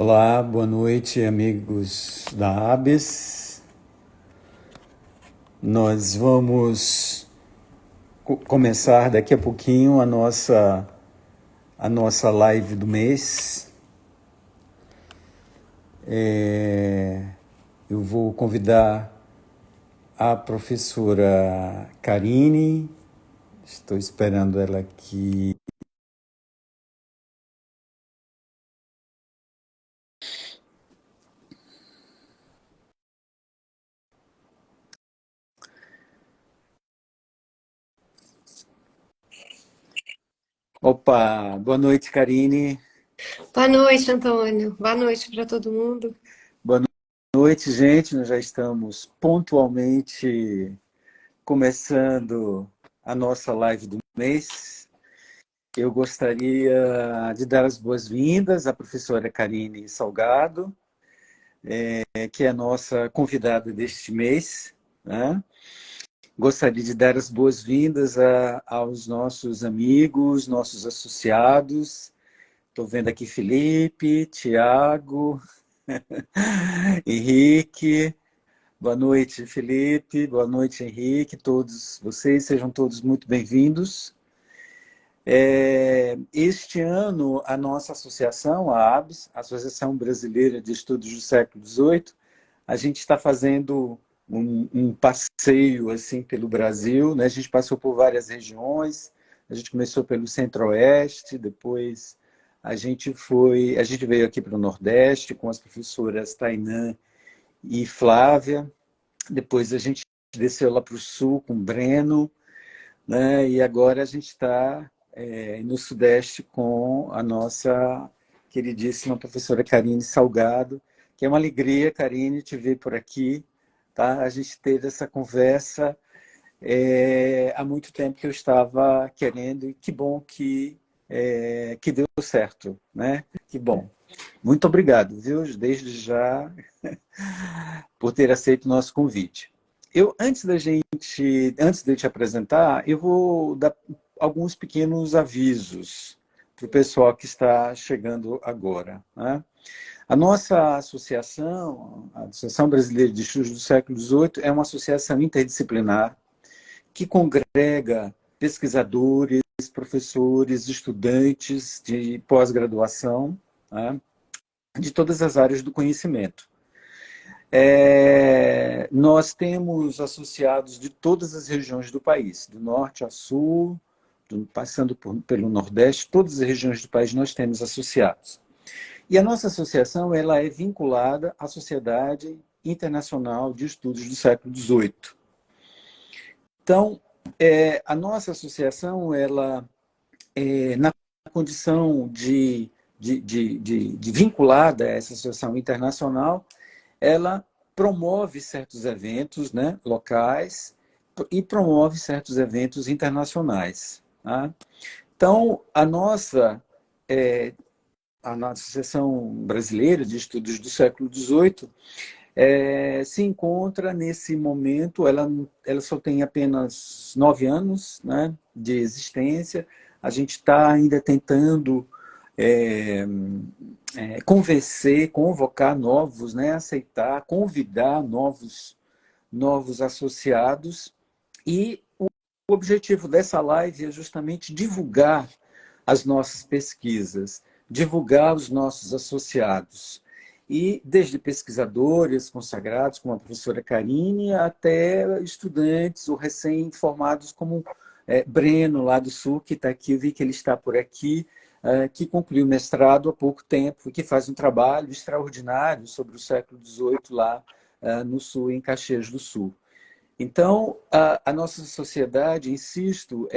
Olá, boa noite, amigos da ABES. Nós vamos começar daqui a pouquinho a nossa live do mês. Eu vou convidar a professora Karine, estou esperando ela aqui. Opa, boa noite, Karine. Boa noite, Antônio. Boa noite para todo mundo. Boa noite, gente. Nós já estamos pontualmente começando a nossa live do mês. Eu gostaria de dar as boas-vindas à professora Karine Salgado, que é a nossa convidada deste mês, né? Gostaria de dar as boas-vindas aos nossos amigos, nossos associados. Estou vendo aqui Felipe, Tiago, Henrique. Boa noite, Felipe. Boa noite, Henrique. Todos vocês, sejam todos muito bem-vindos. Este ano, a nossa associação, a ABS, Associação Brasileira de Estudos do Século XVIII, a gente está fazendo um passeio assim, pelo Brasil, né? A gente passou por várias regiões, a gente começou pelo Centro-Oeste, depois a gente veio aqui para o Nordeste com as professoras Tainã e Flávia, depois a gente desceu lá para o Sul com o Breno, né? E agora a gente está no Sudeste com a nossa queridíssima professora Karine Salgado, que é uma alegria, Karine, te ver por aqui. Tá? A gente teve essa conversa há muito tempo que eu estava querendo, e que bom que deu certo. Né? Que bom. Muito obrigado, viu, desde já, por ter aceito o nosso convite. Antes de eu te apresentar, eu vou dar alguns pequenos avisos para o pessoal que está chegando agora. Né? A nossa associação, a Associação Brasileira de Estudos do Século XVIII, é uma associação interdisciplinar que congrega pesquisadores, professores, estudantes de pós-graduação, né, de todas as áreas do conhecimento. Nós temos associados de todas as regiões do país, do norte a sul, passando pelo Nordeste, todas as regiões do país nós temos associados. E a nossa associação ela é vinculada à Sociedade Internacional de Estudos do Século XVIII. Então, a nossa associação, ela, na condição de vinculada a essa associação internacional, ela promove certos eventos, né, locais e promove certos eventos internacionais. Tá? Então, a nossa Associação Brasileira de Estudos do Século XVIII se encontra nesse momento, ela só tem apenas 9 anos, né, de existência. A gente está ainda tentando convencer, convocar novos, né, aceitar, convidar novos associados. E o objetivo dessa live é justamente divulgar as nossas pesquisas, divulgar os nossos associados. E desde pesquisadores consagrados, como a professora Karine, até estudantes ou recém-formados, como Breno, lá do Sul, que está aqui, eu vi que ele está por aqui, que concluiu o mestrado há pouco tempo e que faz um trabalho extraordinário sobre o século XVIII lá no Sul, em Caxias do Sul. Então, a nossa sociedade, insisto,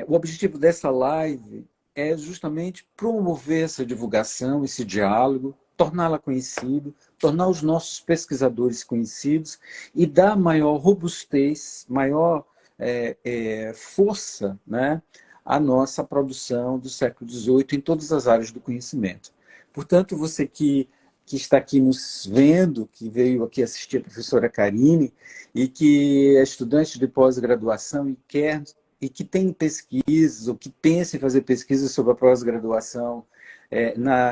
o objetivo dessa live é justamente promover essa divulgação, esse diálogo, torná-la conhecido, tornar os nossos pesquisadores conhecidos e dar maior robustez, maior força, né, à nossa produção do século XVIII em todas as áreas do conhecimento. Portanto, você que está aqui nos vendo, que veio aqui assistir a professora Karine, e que é estudante de pós-graduação e quer e que tem pesquisas, ou que pensa em fazer pesquisas sobre a pós-graduação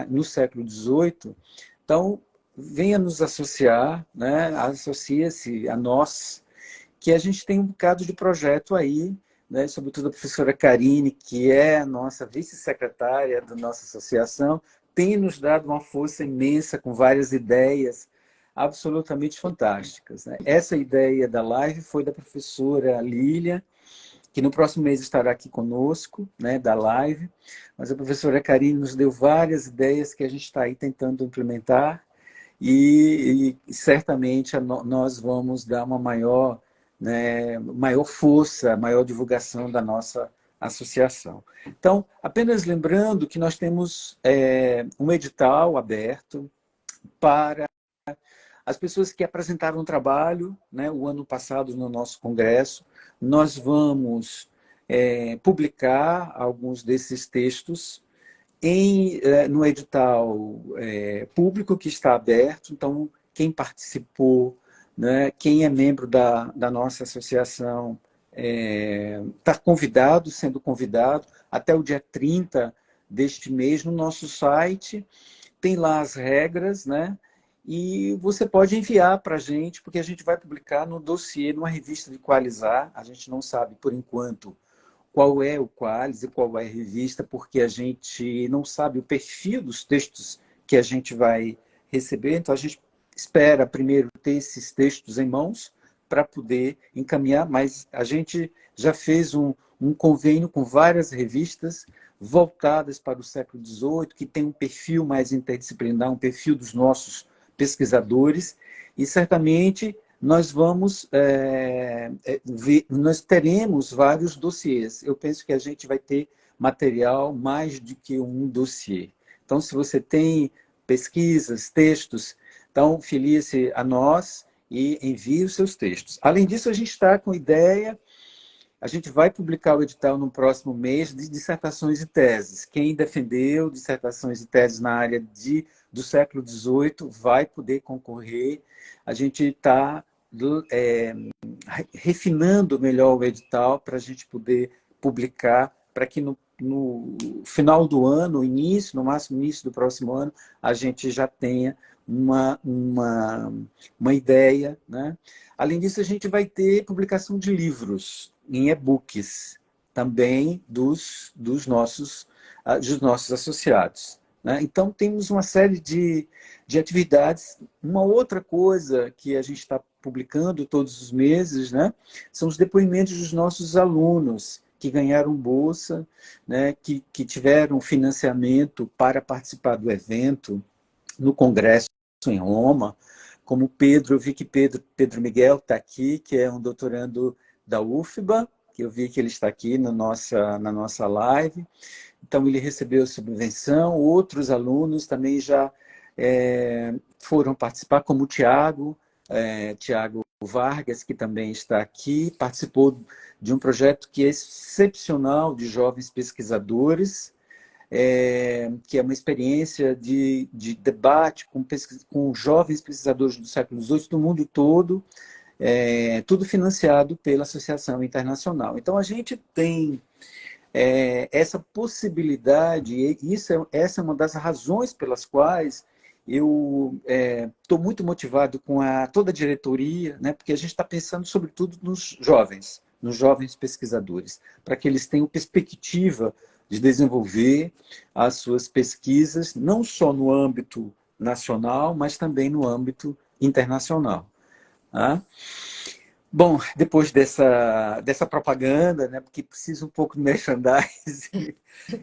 no século XVIII, então venha nos associar, né? Associe-se a nós, que a gente tem um bocado de projeto aí, né? Sobretudo a professora Karine, que é a nossa vice-secretária da nossa associação, tem nos dado uma força imensa com várias ideias absolutamente fantásticas, né? Essa ideia da live foi da professora Lília, que no próximo mês estará aqui conosco, né, da live, mas a professora Karine nos deu várias ideias que a gente está aí tentando implementar e certamente nós vamos dar uma maior, né, maior força, maior divulgação da nossa associação. Então, apenas lembrando que nós temos um edital aberto para as pessoas que apresentaram um trabalho, né, o ano passado no nosso congresso. Nós vamos publicar alguns desses textos no edital público que está aberto. Então, quem participou, né, quem é membro da nossa associação, está convidado, sendo convidado, até o dia 30 deste mês, no nosso site. Tem lá as regras, né? E você pode enviar para a gente, porque a gente vai publicar no dossiê, numa revista de Qualizar. A gente não sabe, por enquanto, qual é o Qualis e qual é a revista, porque a gente não sabe o perfil dos textos que a gente vai receber. Então, a gente espera primeiro ter esses textos em mãos para poder encaminhar, mas a gente já fez um convênio com várias revistas voltadas para o século XVIII, que tem um perfil mais interdisciplinar, um perfil dos nossos pesquisadores, e certamente nós nós teremos vários dossiês. Eu penso que a gente vai ter material mais do que um dossiê. Então, se você tem pesquisas, textos, então filie-se a nós e envie os seus textos. Além disso, a gente está com ideia, a gente vai publicar o edital no próximo mês de dissertações e teses. Quem defendeu dissertações e teses na área do século XVIII vai poder concorrer. A gente está refinando melhor o edital para a gente poder publicar, para que no final do ano, início, no máximo início do próximo ano, a gente já tenha uma ideia, né? Além disso, a gente vai ter publicação de livros em e-books também dos nossos associados, né? Então, temos uma série de atividades. Uma outra coisa que a gente está publicando todos os meses, né, são os depoimentos dos nossos alunos que ganharam bolsa, né, que tiveram financiamento para participar do evento no Congresso em Roma, como Pedro. Eu vi que Pedro Miguel está aqui, que é um doutorando da UFBA, que eu vi que ele está aqui na nossa live. Então, ele recebeu subvenção. Outros alunos também já foram participar, como o Tiago Vargas, que também está aqui, participou de um projeto que é excepcional de jovens pesquisadores, que é uma experiência de debate com jovens pesquisadores do século XVIII do mundo todo, tudo financiado pela Associação Internacional. Então, a gente tem essa possibilidade, e essa é uma das razões pelas quais eu estou muito motivado com toda a diretoria, né, porque a gente está pensando sobretudo nos jovens pesquisadores, para que eles tenham perspectiva de desenvolver as suas pesquisas, não só no âmbito nacional, mas também no âmbito internacional. Tá? Bom, depois dessa propaganda, né, porque precisa um pouco de merchandising,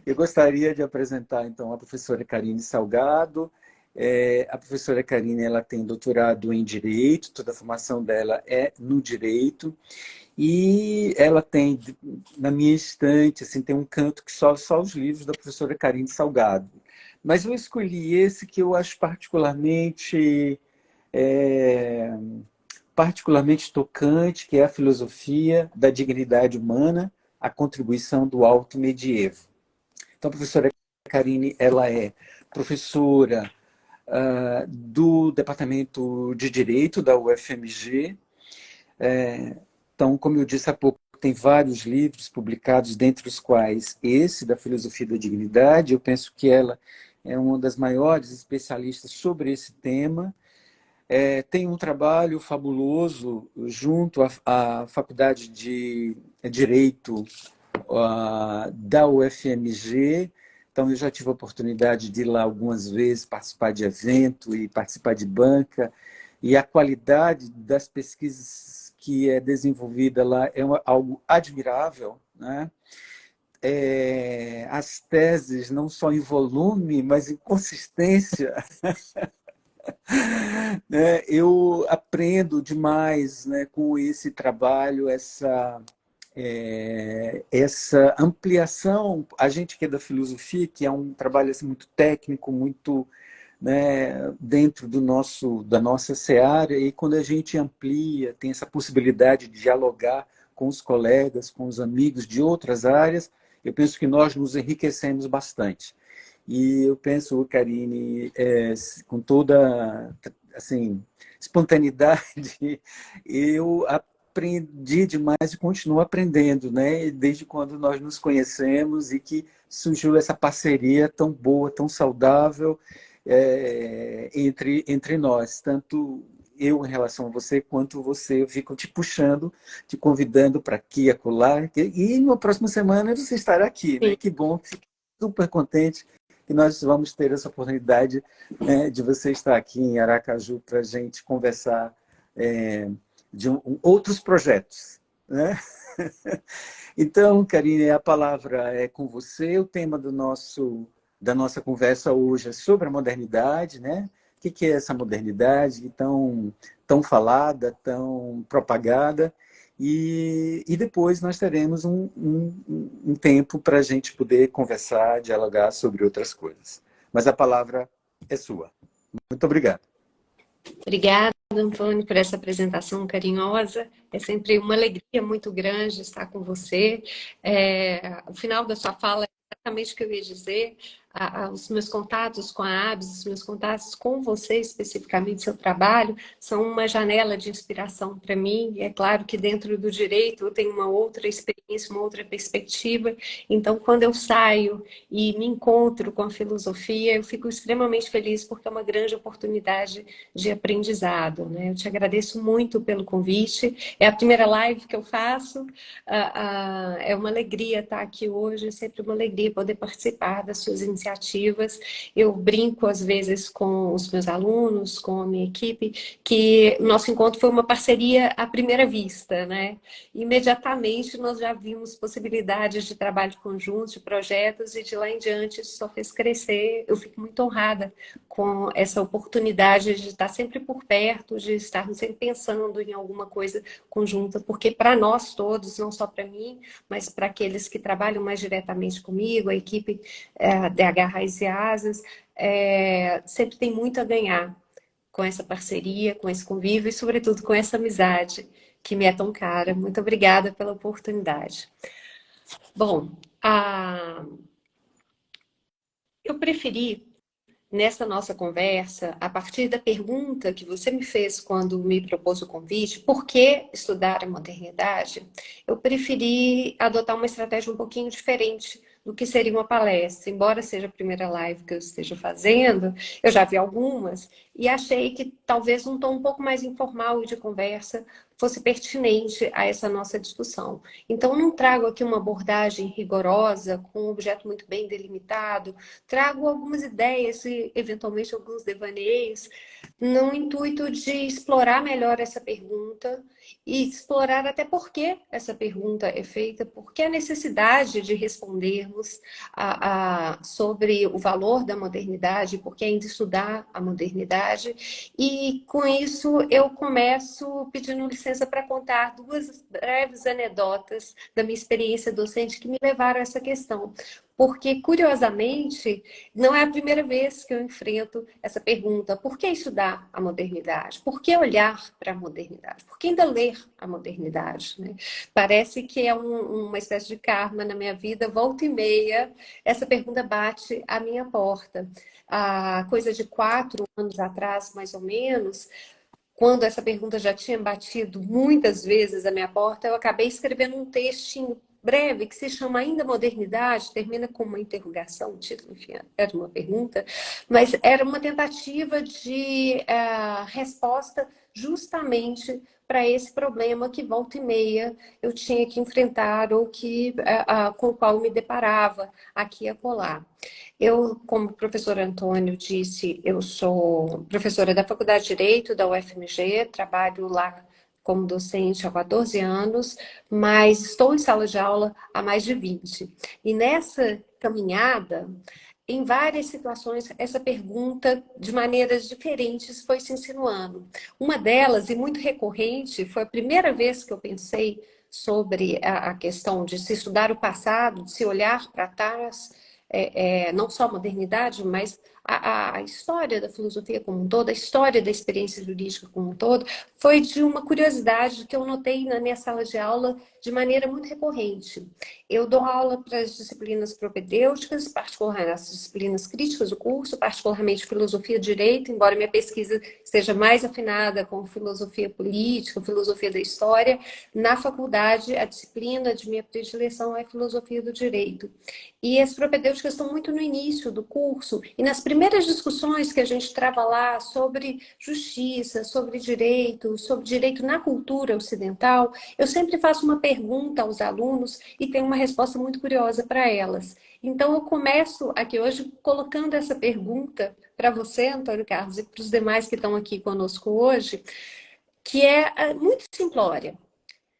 eu gostaria de apresentar, então, a professora Karine Salgado. A professora Karine, ela tem doutorado em Direito, toda a formação dela é no Direito, e ela tem, na minha estante, assim, tem um canto que só os livros da professora Karine Salgado. Mas eu escolhi esse que eu acho particularmente tocante, que é a filosofia da dignidade humana, a contribuição do alto medievo. Então, a professora Karine, ela é professora do Departamento de Direito da UFMG. Então, como eu disse há pouco, tem vários livros publicados, dentre os quais esse, da Filosofia da Dignidade. Eu penso que ela é uma das maiores especialistas sobre esse tema. Tem um trabalho fabuloso junto à Faculdade de Direito da UFMG. Então, eu já tive a oportunidade de ir lá algumas vezes, participar de evento e participar de banca. E a qualidade das pesquisas que é desenvolvida lá é algo admirável, né? As teses, não só em volume, mas em consistência, né? Eu aprendo demais, né, com esse trabalho, essa ampliação. A gente que é da filosofia, que é um trabalho assim, muito técnico, muito, né, dentro da nossa seara, e quando a gente amplia, tem essa possibilidade de dialogar com os colegas, com os amigos de outras áreas, eu penso que nós nos enriquecemos bastante. E eu penso, Karine, com toda assim, espontaneidade, eu aprendi demais e continuo aprendendo, né? Desde quando nós nos conhecemos e que surgiu essa parceria tão boa, tão saudável entre nós, tanto eu em relação a você, quanto você. Eu fico te puxando, te convidando para aqui, acolá, e na próxima semana você estará aqui, né? Sim. Que bom, fico super contente que nós vamos ter essa oportunidade, né, de você estar aqui em Aracaju para a gente conversar de outros projetos, né? Então, Karine, a palavra é com você. O tema da nossa conversa hoje é sobre a modernidade, né? O que é essa modernidade tão falada, tão propagada? E depois nós teremos um tempo para a gente poder conversar, dialogar sobre outras coisas. Mas a palavra é sua. Muito obrigado. Obrigada, Antônio, por essa apresentação carinhosa. É sempre uma alegria muito grande estar com você. O final da sua fala é exatamente o que eu ia dizer. Os meus contatos com a ABS, os meus contatos com você, especificamente seu trabalho, são uma janela de inspiração para mim. E é claro que dentro do direito eu tenho uma outra experiência, uma outra perspectiva. Então, quando eu saio e me encontro com a filosofia, eu fico extremamente feliz porque é uma grande oportunidade de aprendizado, né? Eu te agradeço muito pelo convite. É a primeira live que eu faço. É uma alegria estar aqui hoje, é sempre uma alegria poder participar das suas iniciativas. Eu brinco às vezes com os meus alunos, com a minha equipe, que o nosso encontro foi uma parceria à primeira vista, né? Imediatamente nós já vimos possibilidades de trabalho conjunto, de projetos, e de lá em diante isso só fez crescer. Eu fico muito honrada com essa oportunidade de estar sempre por perto, de estarmos sempre pensando em alguma coisa conjunta, porque para nós todos, não só para mim, mas para aqueles que trabalham mais diretamente comigo, a equipe DH Raiz e Asas, sempre tem muito a ganhar com essa parceria, com esse convívio e, sobretudo, com essa amizade que me é tão cara. Muito obrigada pela oportunidade. Bom, eu preferi, nessa nossa conversa, a partir da pergunta que você me fez quando me propôs o convite, por que estudar a modernidade? Eu preferi adotar uma estratégia um pouquinho diferente do que seria uma palestra. Embora seja a primeira live que eu esteja fazendo, eu já vi algumas e achei que talvez um tom um pouco mais informal e de conversa fosse pertinente a essa nossa discussão. Então, não trago aqui uma abordagem rigorosa, com um objeto muito bem delimitado, trago algumas ideias e, eventualmente, alguns devaneios, no intuito de explorar melhor essa pergunta e explorar até por que essa pergunta é feita, por que a necessidade de respondermos sobre o valor da modernidade, por que ainda estudar a modernidade. E, com isso, eu começo pedindo licença para contar duas breves anedotas da minha experiência docente que me levaram a essa questão. Porque, curiosamente, não é a primeira vez que eu enfrento essa pergunta: por que estudar a modernidade? Por que olhar para a modernidade? Por que ainda ler a modernidade? Né? Parece que é uma espécie de karma na minha vida. Volta e meia, essa pergunta bate à minha porta. Há coisa de 4 anos atrás, mais ou menos, quando essa pergunta já tinha batido muitas vezes a minha porta, eu acabei escrevendo um textinho breve que se chama Ainda Modernidade, termina com uma interrogação, o título, enfim, era uma pergunta, mas era uma tentativa de resposta justamente para esse problema que volta e meia eu tinha que enfrentar ou com o qual me deparava aqui e acolá. Eu, como o professor Antônio disse, eu sou professora da Faculdade de Direito da UFMG, trabalho lá como docente há 14 anos, mas estou em sala de aula há mais de 20. E nessa caminhada, em várias situações, essa pergunta, de maneiras diferentes, foi se insinuando. Uma delas, e muito recorrente, foi a primeira vez que eu pensei sobre a questão de se estudar o passado, de se olhar para trás, não só a modernidade, mas a história da filosofia como um todo, a história da experiência jurídica como um todo, foi de uma curiosidade que eu notei na minha sala de aula de maneira muito recorrente. Eu dou aula para as disciplinas propedêuticas, particularmente as disciplinas críticas do curso, particularmente filosofia e direito, embora minha pesquisa esteja mais afinada com filosofia política, filosofia da história. Na faculdade, a disciplina de minha predileção é filosofia do direito. E as propedêuticas estão muito no início do curso, e nas primeiras discussões que a gente trava lá sobre justiça, sobre direito na cultura ocidental, eu sempre faço uma pergunta aos alunos e tenho uma resposta muito curiosa para elas. Então, eu começo aqui hoje colocando essa pergunta para você, Antônio Carlos, e para os demais que estão aqui conosco hoje, que é muito simplória.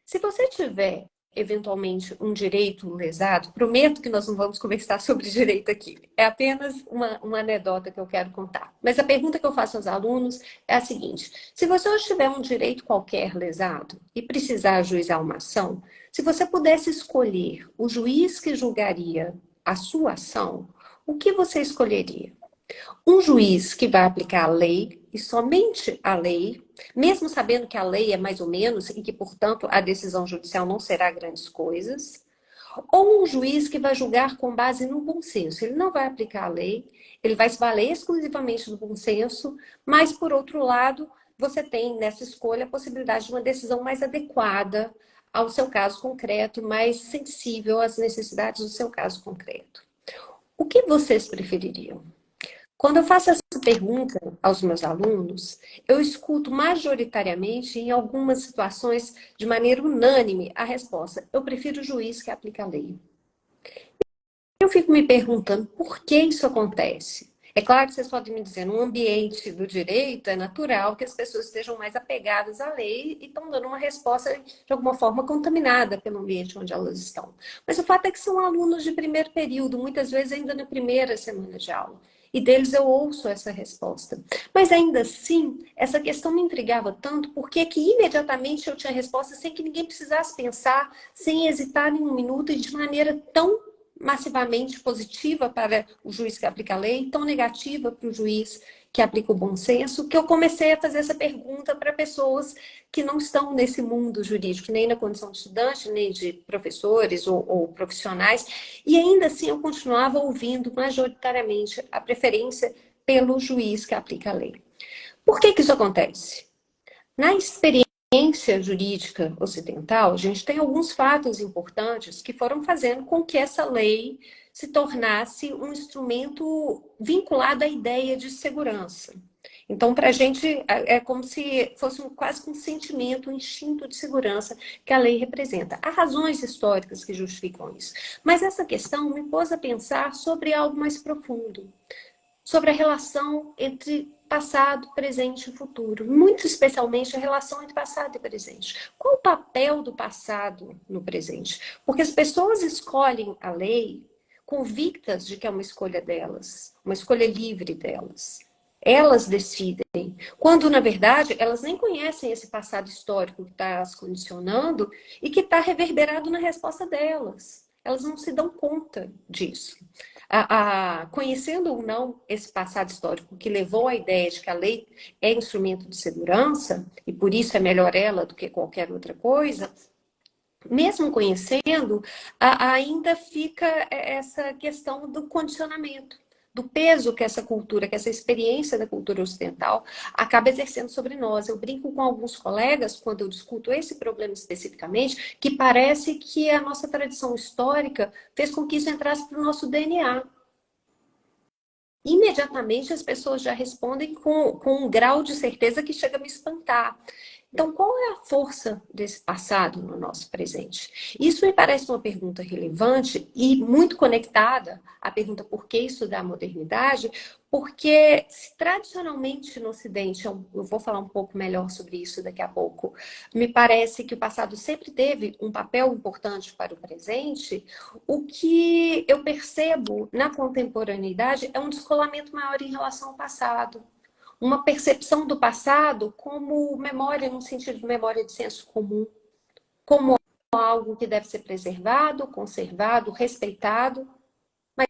Se você tiver, eventualmente, um direito lesado, prometo que nós não vamos conversar sobre direito aqui. É apenas uma anedota que eu quero contar. Mas a pergunta que eu faço aos alunos é a seguinte: se você hoje tiver um direito qualquer lesado e precisar ajuizar uma ação, se você pudesse escolher o juiz que julgaria a sua ação, o que você escolheria? Um juiz que vai aplicar a lei e somente a lei, mesmo sabendo que a lei é mais ou menos e que, portanto, a decisão judicial não será grandes coisas, ou um juiz que vai julgar com base no bom senso. Ele não vai aplicar a lei, ele vai se valer exclusivamente do bom senso, mas, por outro lado, você tem nessa escolha a possibilidade de uma decisão mais adequada ao seu caso concreto, mais sensível às necessidades do seu caso concreto. O que vocês prefeririam? Quando eu faço essa pergunta aos meus alunos, eu escuto majoritariamente, em algumas situações, de maneira unânime, a resposta: eu prefiro o juiz que aplica a lei. Eu fico me perguntando por que isso acontece. É claro que vocês podem me dizer, no ambiente do direito é natural que as pessoas estejam mais apegadas à lei e estão dando uma resposta de alguma forma contaminada pelo ambiente onde elas estão. Mas o fato é que são alunos de primeiro período, muitas vezes ainda na primeira semana de aula. E deles eu ouço essa resposta. Mas ainda assim, essa questão me intrigava tanto, porque é que imediatamente eu tinha resposta sem que ninguém precisasse pensar, sem hesitar em um minuto e de maneira tão massivamente positiva para o juiz que aplica a lei, tão negativa para o juiz que aplica o bom senso, que eu comecei a fazer essa pergunta para pessoas que não estão nesse mundo jurídico, nem na condição de estudante, nem de professores ou profissionais, e ainda assim eu continuava ouvindo majoritariamente a preferência pelo juiz que aplica a lei. Por que isso acontece? Na experiência jurídica ocidental, a gente tem alguns fatos importantes que foram fazendo com que essa lei se tornasse um instrumento vinculado à ideia de segurança. Então, para a gente, é como se fosse quase um sentimento, um instinto de segurança que a lei representa. Há razões históricas que justificam isso. Mas essa questão me pôs a pensar sobre algo mais profundo, sobre a relação entre passado, presente e futuro, muito especialmente a relação entre passado e presente. Qual o papel do passado no presente? Porque as pessoas escolhem a lei convictas de que é uma escolha delas, uma escolha livre delas. Elas decidem, quando na verdade elas nem conhecem esse passado histórico que está as condicionando e que está reverberado na resposta delas. Elas não se dão conta disso. Conhecendo ou não esse passado histórico que levou à ideia de que a lei é instrumento de segurança, e por isso é melhor ela do que qualquer outra coisa, mesmo conhecendo, ainda fica essa questão do condicionamento. do peso que essa cultura, que essa experiência da cultura ocidental acaba exercendo sobre nós. Eu brinco com alguns colegas, quando eu discuto esse problema especificamente, que parece que a nossa tradição histórica fez com que isso entrasse para o nosso DNA. Imediatamente as pessoas já respondem com um grau de certeza que chega a me espantar. Então, qual é a força desse passado no nosso presente? Isso me parece uma pergunta relevante e muito conectada à pergunta por que estudar a modernidade, porque tradicionalmente no Ocidente, eu vou falar um pouco melhor sobre isso daqui a pouco, me parece que o passado sempre teve um papel importante para o presente. O que eu percebo na contemporaneidade é um descolamento maior em relação ao passado. Uma percepção do passado como memória, no sentido de memória de senso comum, como algo que deve ser preservado, conservado, respeitado, mas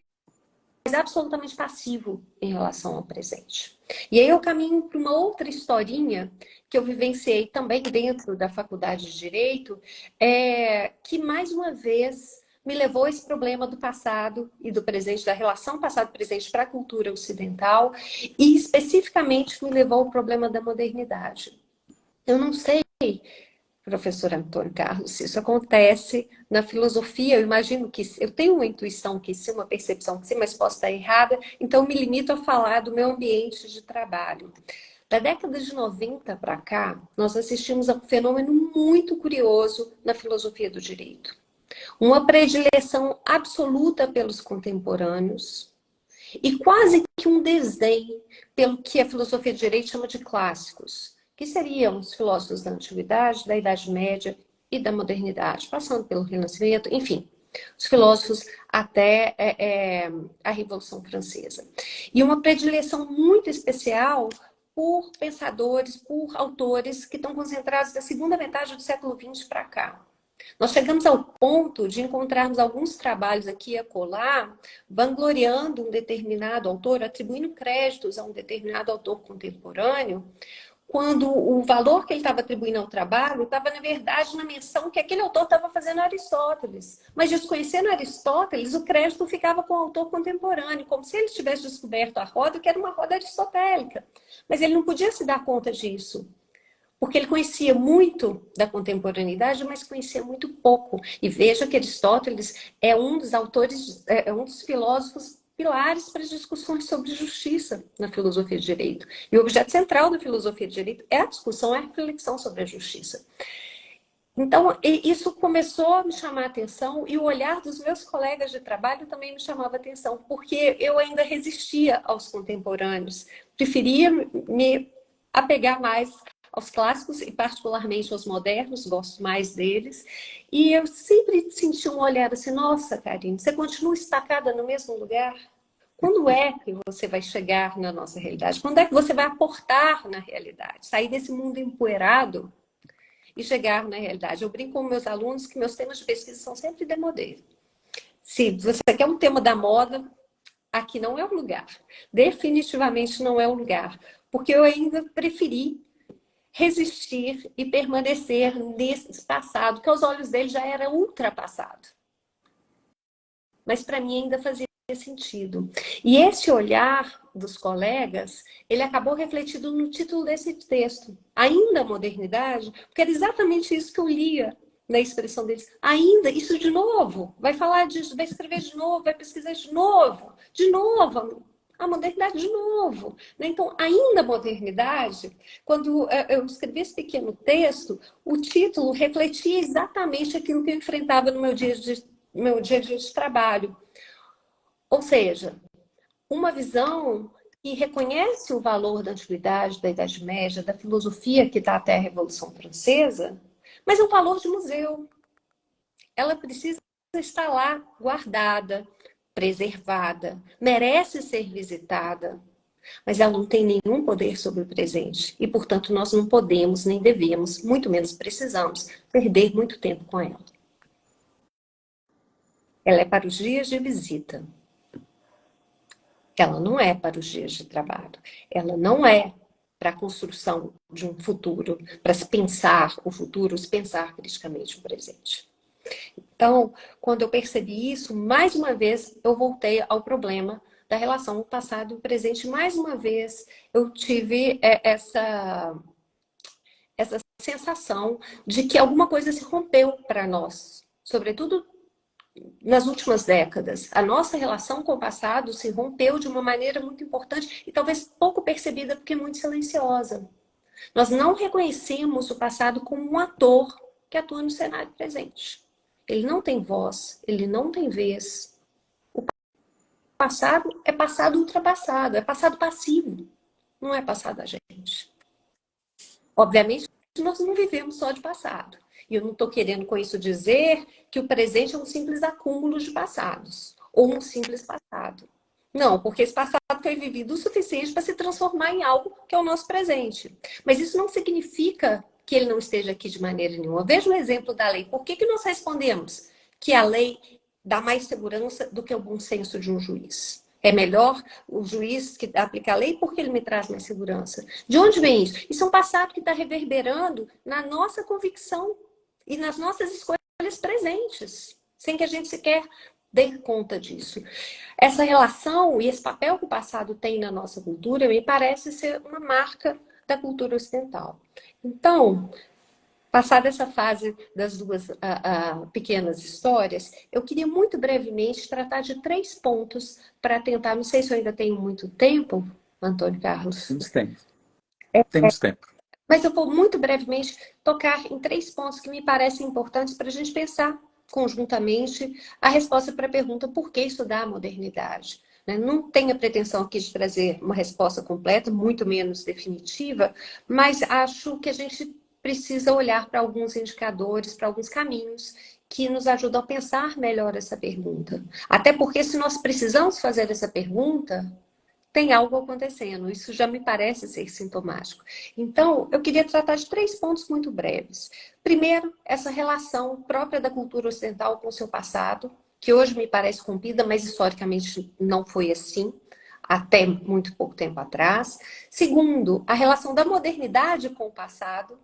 absolutamente passivo em relação ao presente. E aí eu caminho para uma outra historinha que eu vivenciei também dentro da Faculdade de Direito, que mais uma vez me levou a esse problema do passado e do presente, da relação passado-presente para a cultura ocidental, e especificamente me levou ao problema da modernidade. Eu não sei, professor Antônio Carlos, se isso acontece na filosofia. Eu imagino que, eu tenho uma intuição que sim, uma percepção que sim, mas posso estar errada, então me limito a falar do meu ambiente de trabalho. Da década de 90 para cá, nós assistimos a um fenômeno muito curioso na filosofia do direito. Uma predileção absoluta pelos contemporâneos e quase que um desdém pelo que a filosofia do direito chama de clássicos, que seriam os filósofos da antiguidade, da Idade Média e da modernidade, passando pelo Renascimento, enfim, os filósofos até a Revolução Francesa. E uma predileção muito especial por pensadores, por autores que estão concentrados da segunda metade do século XX para cá. Nós chegamos ao ponto de encontrarmos alguns trabalhos aqui e acolá, vangloriando um determinado autor, atribuindo créditos a um determinado autor contemporâneo, quando o valor que ele estava atribuindo ao trabalho estava, na verdade, na menção que aquele autor estava fazendo a Aristóteles. Mas, desconhecendo Aristóteles, o crédito ficava com o autor contemporâneo, como se ele tivesse descoberto a roda, que era uma roda aristotélica. Mas ele não podia se dar conta disso, porque ele conhecia muito da contemporaneidade, mas conhecia muito pouco. E veja que Aristóteles é um dos autores, é um dos filósofos pilares para as discussões sobre justiça na filosofia de direito. E o objeto central da filosofia de direito é a discussão, é a reflexão sobre a justiça. Então, isso começou a me chamar a atenção, e o olhar dos meus colegas de trabalho também me chamava a atenção, porque eu ainda resistia aos contemporâneos, preferia me apegar mais aos clássicos e particularmente aos modernos, gosto mais deles. E eu sempre senti um olhar assim, nossa, Karine, você continua estacada no mesmo lugar? Quando é que você vai chegar na nossa realidade? Quando é que você vai aportar na realidade? Sair desse mundo empoeirado e chegar na realidade. Eu brinco com meus alunos que meus temas de pesquisa são sempre demodê. Se você quer um tema da moda, aqui não é o lugar. Definitivamente não é o lugar. Porque eu ainda preferi resistir e permanecer nesse passado, que aos olhos dele já era ultrapassado. Mas para mim ainda fazia sentido. E esse olhar dos colegas, ele acabou refletido no título desse texto, Ainda a Modernidade, porque era exatamente isso que eu lia na expressão deles. Ainda, isso de novo, vai falar disso, vai escrever de novo, vai pesquisar de novo, a modernidade de novo. Então, ainda a modernidade, quando eu escrevi esse pequeno texto, o título refletia exatamente aquilo que eu enfrentava no meu dia a dia de trabalho. Ou seja, uma visão que reconhece o valor da antiguidade, da Idade Média, da filosofia que está até a Revolução Francesa, mas é um valor de museu. Ela precisa estar lá guardada, preservada, merece ser visitada, mas ela não tem nenhum poder sobre o presente e, portanto, nós não podemos, nem devemos, muito menos precisamos, perder muito tempo com ela. Ela é para os dias de visita. Ela não é para os dias de trabalho. Ela não é para a construção de um futuro, para se pensar o futuro, se pensar criticamente o presente. Então, quando eu percebi isso, mais uma vez eu voltei ao problema da relação o passado e o presente. Mais uma vez, eu tive essa sensação de que alguma coisa se rompeu para nós, sobretudo nas últimas décadas. A nossa relação com o passado se rompeu de uma maneira muito importante e talvez pouco percebida porque muito silenciosa. Nós não reconhecemos o passado como um ator que atua no cenário presente. Ele não tem voz, ele não tem vez. O passado é passado ultrapassado, é passado passivo, não é passado a gente. Obviamente, nós não vivemos só de passado. E eu não estou querendo com isso dizer que o presente é um simples acúmulo de passados, ou um simples passado. Não, porque esse passado foi vivido o suficiente para se transformar em algo que é o nosso presente. Mas isso não significa que ele não esteja aqui de maneira nenhuma. Veja o exemplo da lei. Por que nós respondemos que a lei dá mais segurança do que o bom senso de um juiz? É melhor o juiz que aplica a lei porque ele me traz mais segurança. De onde vem isso? Isso é um passado que está reverberando na nossa convicção e nas nossas escolhas presentes, sem que a gente sequer dê conta disso. Essa relação e esse papel que o passado tem na nossa cultura me parece ser uma marca da cultura ocidental. Então, passada essa fase das duas pequenas histórias, eu queria muito brevemente tratar de 3 pontos para tentar, não sei se eu ainda tenho muito tempo, Antônio Carlos. Temos tempo. Temos tempo. Mas eu vou muito brevemente tocar em 3 pontos que me parecem importantes para a gente pensar conjuntamente a resposta para a pergunta por que estudar a modernidade. Não tenho a pretensão aqui de trazer uma resposta completa, muito menos definitiva, mas acho que a gente precisa olhar para alguns indicadores, para alguns caminhos que nos ajudam a pensar melhor essa pergunta. Até porque se nós precisamos fazer essa pergunta, tem algo acontecendo. Isso já me parece ser sintomático. Então, eu queria tratar de 3 pontos muito breves. Primeiro, essa relação própria da cultura ocidental com o seu passado, que hoje me parece rompida, mas historicamente não foi assim, até muito pouco tempo atrás. Segundo, a relação da modernidade com o passado,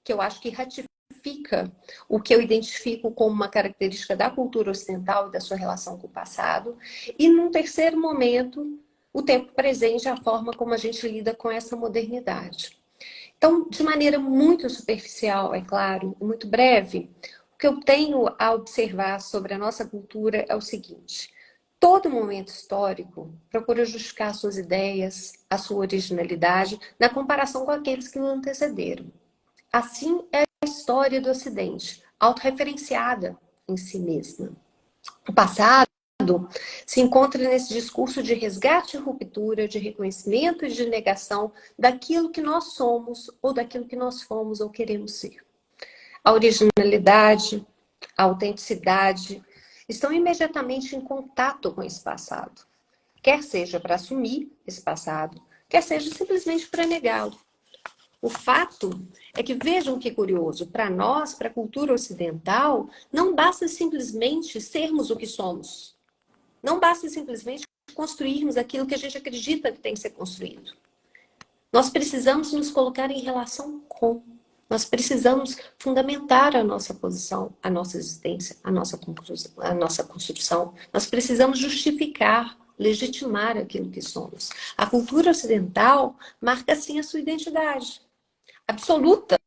que eu acho que ratifica o que eu identifico como uma característica da cultura ocidental e da sua relação com o passado. E num terceiro momento, o tempo presente, a forma como a gente lida com essa modernidade. Então, de maneira muito superficial, é claro, muito breve, o que eu tenho a observar sobre a nossa cultura é o seguinte: todo momento histórico procura justificar suas ideias, a sua originalidade, na comparação com aqueles que o antecederam. Assim é a história do Ocidente, autorreferenciada em si mesma. O passado se encontra nesse discurso de resgate e ruptura, de reconhecimento e de negação daquilo que nós somos ou daquilo que nós fomos ou queremos ser. A originalidade, a autenticidade estão imediatamente em contato com esse passado. Quer seja para assumir esse passado, quer seja simplesmente para negá-lo. O fato é que, vejam que curioso, para nós, para a cultura ocidental, não basta simplesmente sermos o que somos. Não basta simplesmente construirmos aquilo que a gente acredita que tem que ser construído. Nós precisamos nos colocar em relação com. Nós precisamos fundamentar a nossa posição, a nossa existência, a nossa construção. Nós precisamos justificar, legitimar aquilo que somos. A cultura ocidental marca, assim, a sua identidade absoluta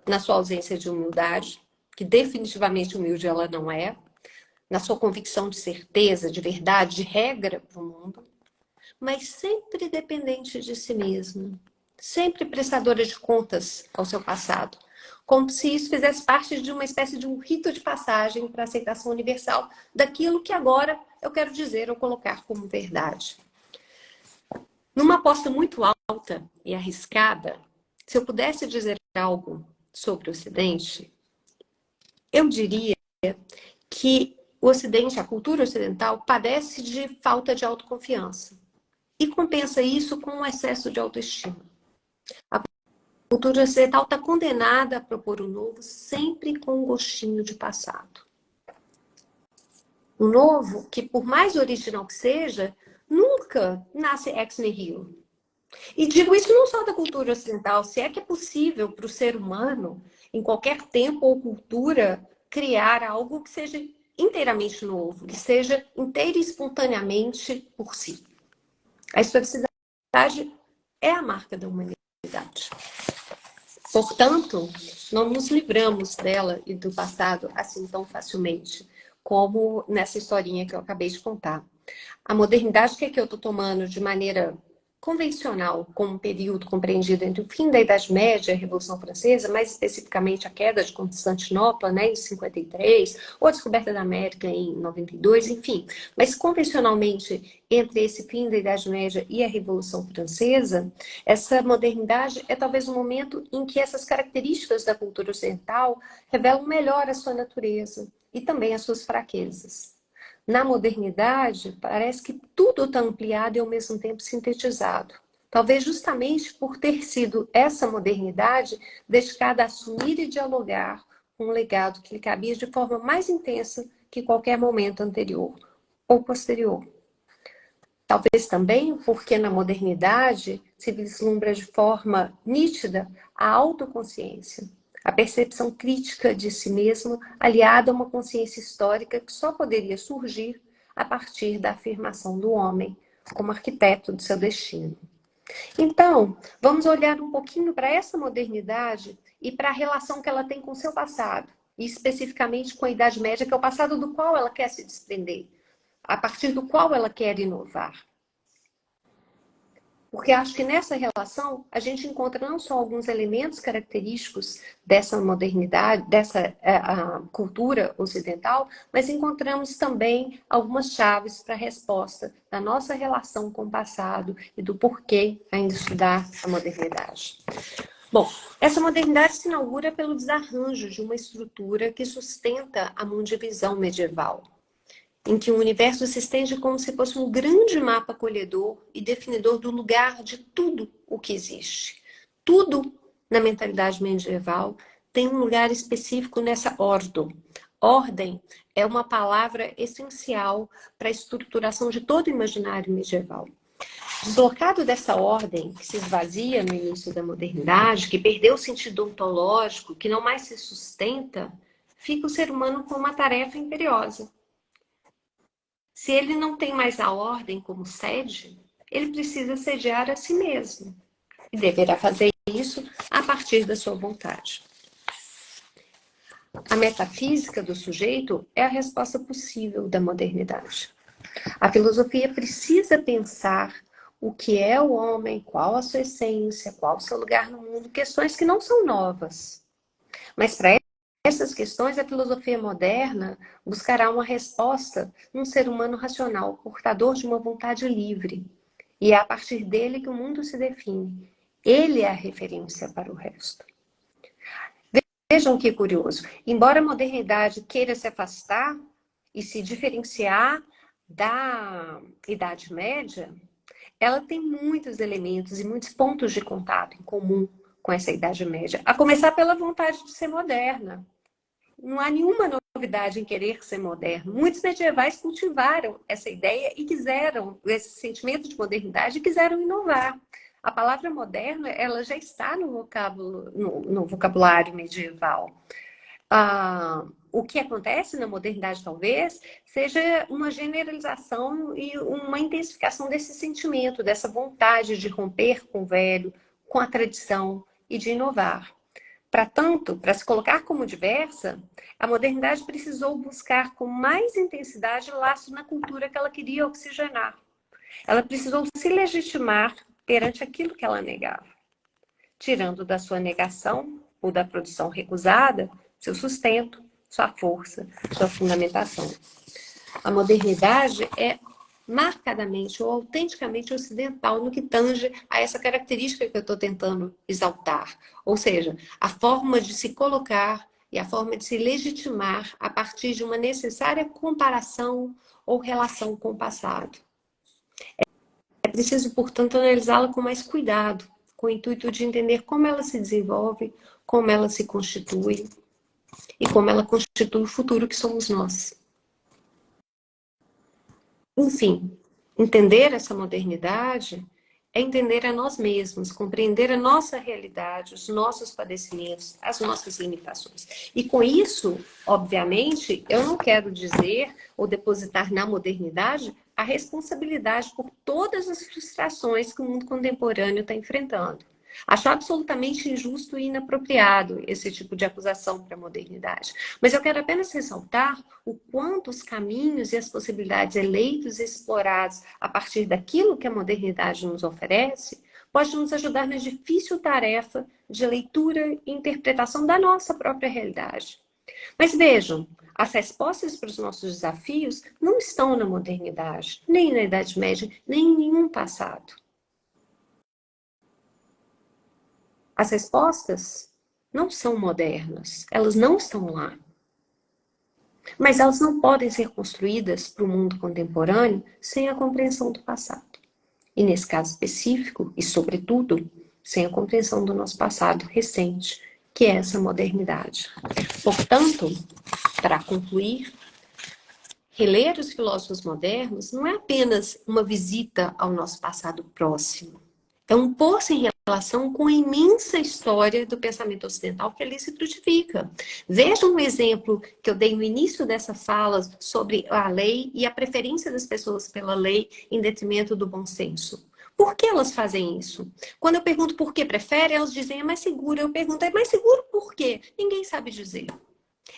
na sua ausência de humildade, que definitivamente humilde ela não é, na sua convicção de certeza, de verdade, de regra para o mundo, mas sempre dependente de si mesma, sempre prestadora de contas ao seu passado, como se isso fizesse parte de uma espécie de um rito de passagem para a aceitação universal daquilo que agora eu quero dizer ou colocar como verdade. Numa aposta muito alta e arriscada, se eu pudesse dizer algo sobre o Ocidente, eu diria que o Ocidente, a cultura ocidental, padece de falta de autoconfiança e compensa isso com um excesso de autoestima. A cultura ocidental está condenada a propor o novo sempre com um gostinho de passado. O novo, que por mais original que seja, nunca nasce ex nihilo. E digo isso não só da cultura ocidental, se é que é possível para o ser humano, em qualquer tempo ou cultura, criar algo que seja inteiramente novo, que seja inteiro e espontaneamente por si. A historicidade é a marca da humanidade. Portanto, não nos livramos dela e do passado assim tão facilmente, como nessa historinha que eu acabei de contar. A modernidade, que eu estou tomando de maneira convencional, como um período compreendido entre o fim da Idade Média e a Revolução Francesa, mais especificamente a queda de Constantinopla, né, em 53, ou a descoberta da América em 92, enfim. Mas convencionalmente, entre esse fim da Idade Média e a Revolução Francesa, essa modernidade é talvez um momento em que essas características da cultura ocidental revelam melhor a sua natureza e também as suas fraquezas. Na modernidade, parece que tudo está ampliado e ao mesmo tempo sintetizado. Talvez justamente por ter sido essa modernidade dedicada a assumir e dialogar com um legado que lhe cabia de forma mais intensa que qualquer momento anterior ou posterior. Talvez também porque na modernidade se vislumbra de forma nítida a autoconsciência, a percepção crítica de si mesmo, aliada a uma consciência histórica que só poderia surgir a partir da afirmação do homem como arquiteto do seu destino. Então, vamos olhar um pouquinho para essa modernidade e para a relação que ela tem com o seu passado, e especificamente com a Idade Média, que é o passado do qual ela quer se desprender, a partir do qual ela quer inovar. Porque acho que nessa relação a gente encontra não só alguns elementos característicos dessa modernidade, dessa a cultura ocidental, mas encontramos também algumas chaves para a resposta da nossa relação com o passado e do porquê ainda estudar a modernidade. Bom, essa modernidade se inaugura pelo desarranjo de uma estrutura que sustenta a mundivisão medieval, em que o universo se estende como se fosse um grande mapa acolhedor e definidor do lugar de tudo o que existe. Tudo na mentalidade medieval tem um lugar específico nessa ordo. Ordem é uma palavra essencial para a estruturação de todo o imaginário medieval. Deslocado dessa ordem, que se esvazia no início da modernidade, que perdeu o sentido ontológico, que não mais se sustenta, fica o ser humano com uma tarefa imperiosa. Se ele não tem mais a ordem como sede, ele precisa sediar a si mesmo. E deverá fazer isso a partir da sua vontade. A metafísica do sujeito é a resposta possível da modernidade. A filosofia precisa pensar o que é o homem, qual a sua essência, qual o seu lugar no mundo, questões que não são novas. Mas para essas questões, a filosofia moderna buscará uma resposta num ser humano racional, portador de uma vontade livre. E é a partir dele que o mundo se define. Ele é a referência para o resto. Vejam que curioso. Embora a modernidade queira se afastar e se diferenciar da Idade Média, ela tem muitos elementos e muitos pontos de contato em comum com essa Idade Média. A começar pela vontade de ser moderna. Não há nenhuma novidade em querer ser moderno. Muitos medievais cultivaram essa ideia e quiseram, esse sentimento de modernidade, e quiseram inovar. A palavra moderno, ela já está no vocabulário medieval. O que acontece na modernidade, talvez, seja uma generalização e uma intensificação desse sentimento, dessa vontade de romper com o velho, com a tradição e de inovar. Para tanto, para se colocar como diversa, a modernidade precisou buscar com mais intensidade laço na cultura que ela queria oxigenar. Ela precisou se legitimar perante aquilo que ela negava, tirando da sua negação ou da produção recusada seu sustento, sua força, sua fundamentação. A modernidade é marcadamente ou autenticamente ocidental no que tange a essa característica que eu estou tentando exaltar. Ou seja, a forma de se colocar e a forma de se legitimar a partir de uma necessária comparação ou relação com o passado. É preciso, portanto, analisá-la com mais cuidado, com o intuito de entender como ela se desenvolve, como ela se constitui e como ela constitui o futuro que somos nós. Enfim, entender essa modernidade é entender a nós mesmos, compreender a nossa realidade, os nossos padecimentos, as nossas limitações. E com isso, obviamente, eu não quero dizer ou depositar na modernidade a responsabilidade por todas as frustrações que o mundo contemporâneo está enfrentando. Acho absolutamente injusto e inapropriado esse tipo de acusação para a modernidade. Mas eu quero apenas ressaltar o quanto os caminhos e as possibilidades eleitos e explorados a partir daquilo que a modernidade nos oferece pode nos ajudar na difícil tarefa de leitura e interpretação da nossa própria realidade. Mas vejam, as respostas para os nossos desafios não estão na modernidade, nem na Idade Média, nem em nenhum passado. As respostas não são modernas, elas não estão lá. Mas elas não podem ser construídas para o mundo contemporâneo sem a compreensão do passado. E nesse caso específico, e sobretudo, sem a compreensão do nosso passado recente, que é essa modernidade. Portanto, para concluir, reler os filósofos modernos não é apenas uma visita ao nosso passado próximo. É um pôr-se em relação com a imensa história do pensamento ocidental que ali se frutifica. Vejam um exemplo que eu dei no início dessa fala sobre a lei e a preferência das pessoas pela lei em detrimento do bom senso. Por que elas fazem isso? Quando eu pergunto por que preferem, elas dizem é mais seguro. Eu pergunto, é mais seguro por quê? Ninguém sabe dizer.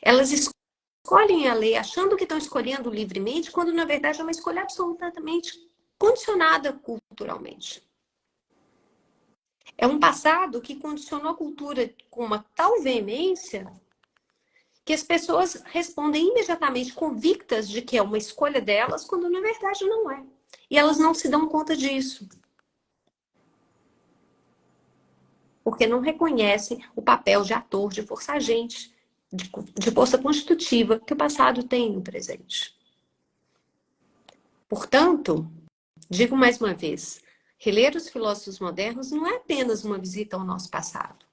Elas escolhem a lei achando que estão escolhendo livremente, quando na verdade é uma escolha absolutamente condicionada culturalmente. É um passado que condicionou a cultura com uma tal veemência que as pessoas respondem imediatamente convictas de que é uma escolha delas, quando na verdade não é. E elas não se dão conta disso. Porque não reconhecem o papel de ator, de força agente, de força constitutiva que o passado tem no presente. Portanto, digo mais uma vez, reler os filósofos modernos não é apenas uma visita ao nosso passado.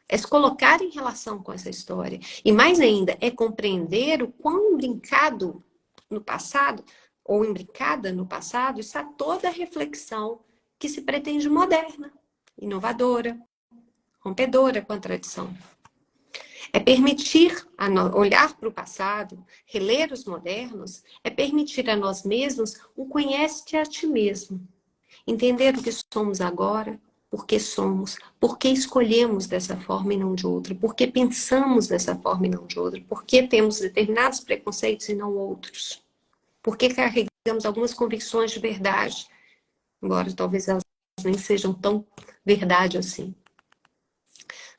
É se colocar em relação com essa história. E mais ainda, é compreender o quão imbricado no passado, ou imbricada no passado, está toda a reflexão que se pretende moderna, inovadora, rompedora com a tradição. É permitir olhar para o passado, reler os modernos, é permitir a nós mesmos um conhece-te a ti mesmo. Entender o que somos agora, por que escolhemos dessa forma e não de outra, por que pensamos dessa forma e não de outra, por que temos determinados preconceitos e não outros, por que carregamos algumas convicções de verdade, embora talvez elas nem sejam tão verdade assim.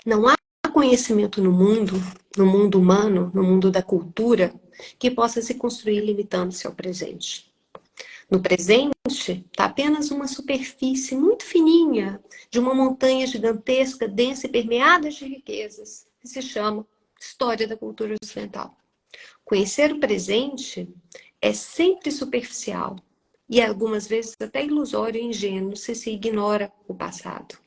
Não há conhecimento no mundo humano, no mundo da cultura, que possa se construir limitando-se ao presente. No presente, está apenas uma superfície muito fininha de uma montanha gigantesca, densa e permeada de riquezas, que se chama história da cultura ocidental. Conhecer o presente é sempre superficial e algumas vezes até ilusório e ingênuo se ignora o passado.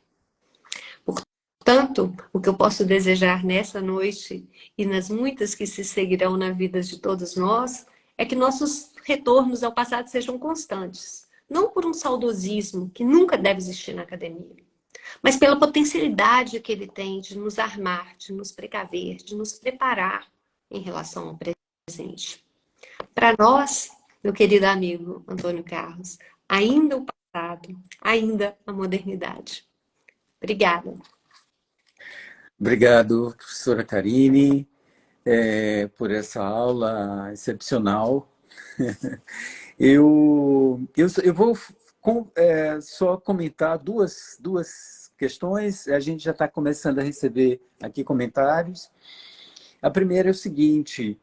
Portanto, o que eu posso desejar nessa noite e nas muitas que se seguirão na vida de todos nós é que nossos retornos ao passado sejam constantes. Não por um saudosismo que nunca deve existir na academia, mas pela potencialidade que ele tem de nos armar, de nos precaver, de nos preparar em relação ao presente. Para nós, meu querido amigo Antônio Carlos, ainda o passado, ainda a modernidade. Obrigada. Obrigado, professora Karine, por essa aula excepcional. Eu vou só comentar duas questões. A gente já está começando a receber aqui comentários. A primeira é o seguinte,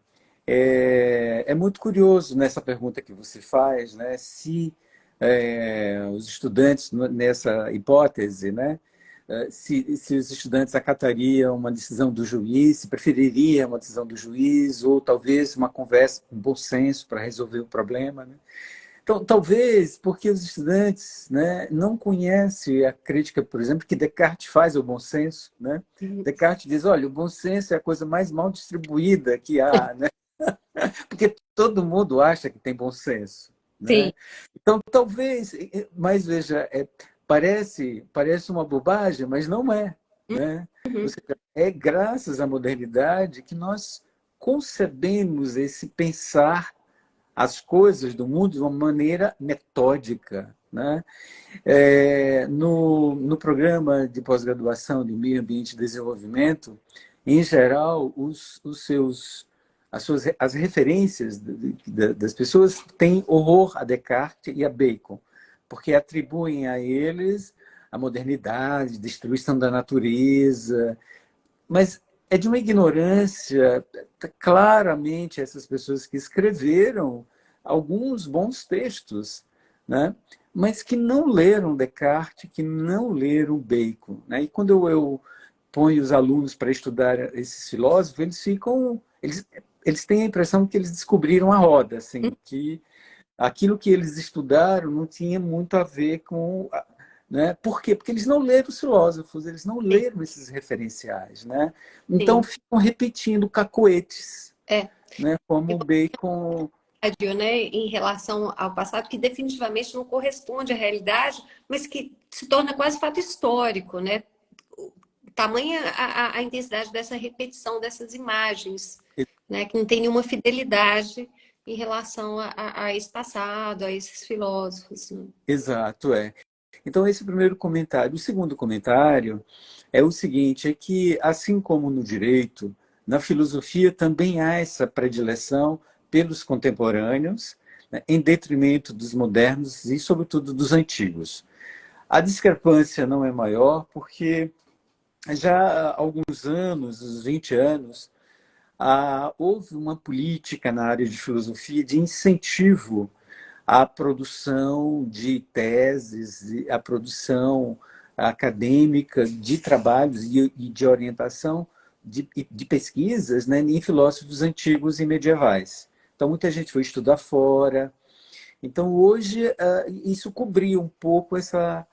é muito curioso nessa pergunta que você faz, né, se os estudantes, nessa hipótese, né, se os estudantes acatariam uma decisão do juiz, se prefeririam uma decisão do juiz, ou talvez uma conversa com bom senso para resolver o problema, né? Então, talvez porque os estudantes, né, não conhecem a crítica, por exemplo, que Descartes faz ao bom senso, né? Descartes diz, olha, o bom senso é a coisa mais mal distribuída que há, né? Porque todo mundo acha que tem bom senso, né? Sim. Então, talvez, mas veja, parece uma bobagem, mas não é, né? Ou seja, é graças à modernidade que nós concebemos esse pensar as coisas do mundo de uma maneira metódica, né? No programa de pós-graduação de Meio Ambiente e Desenvolvimento, em geral, as referências das pessoas têm horror a Descartes e a Bacon, porque atribuem a eles a modernidade, destruição da natureza, mas é de uma ignorância, claramente, essas pessoas que escreveram alguns bons textos, né? Mas que não leram Descartes, que não leram Bacon, né? E quando eu ponho os alunos para estudar esses filósofos, eles têm a impressão que eles descobriram a roda, assim, que aquilo que eles estudaram não tinha muito a ver com... Né? Por quê? Porque eles não leram os filósofos, eles não leram esses referenciais. Né? Então, Sim. ficam repetindo cacoetes, É. né? Como o Bacon... Né, em relação ao passado, que definitivamente não corresponde à realidade, mas que se torna quase fato histórico, né? Tamanha a intensidade dessa repetição dessas imagens, né? Que não tem nenhuma fidelidade em relação a esse passado, a esses filósofos. Né? Exato, é. Então, esse é o primeiro comentário. O segundo comentário é o seguinte, é que, assim como no direito, na filosofia também há essa predileção pelos contemporâneos, né, em detrimento dos modernos e, sobretudo, dos antigos. A discrepância não é maior porque já há alguns anos, uns 20 anos, houve uma política na área de filosofia de incentivo à produção de teses, à produção acadêmica de trabalhos e de orientação de pesquisas, né, em filósofos antigos e medievais. Então, muita gente foi estudar fora. Então, hoje, isso cobria um pouco essa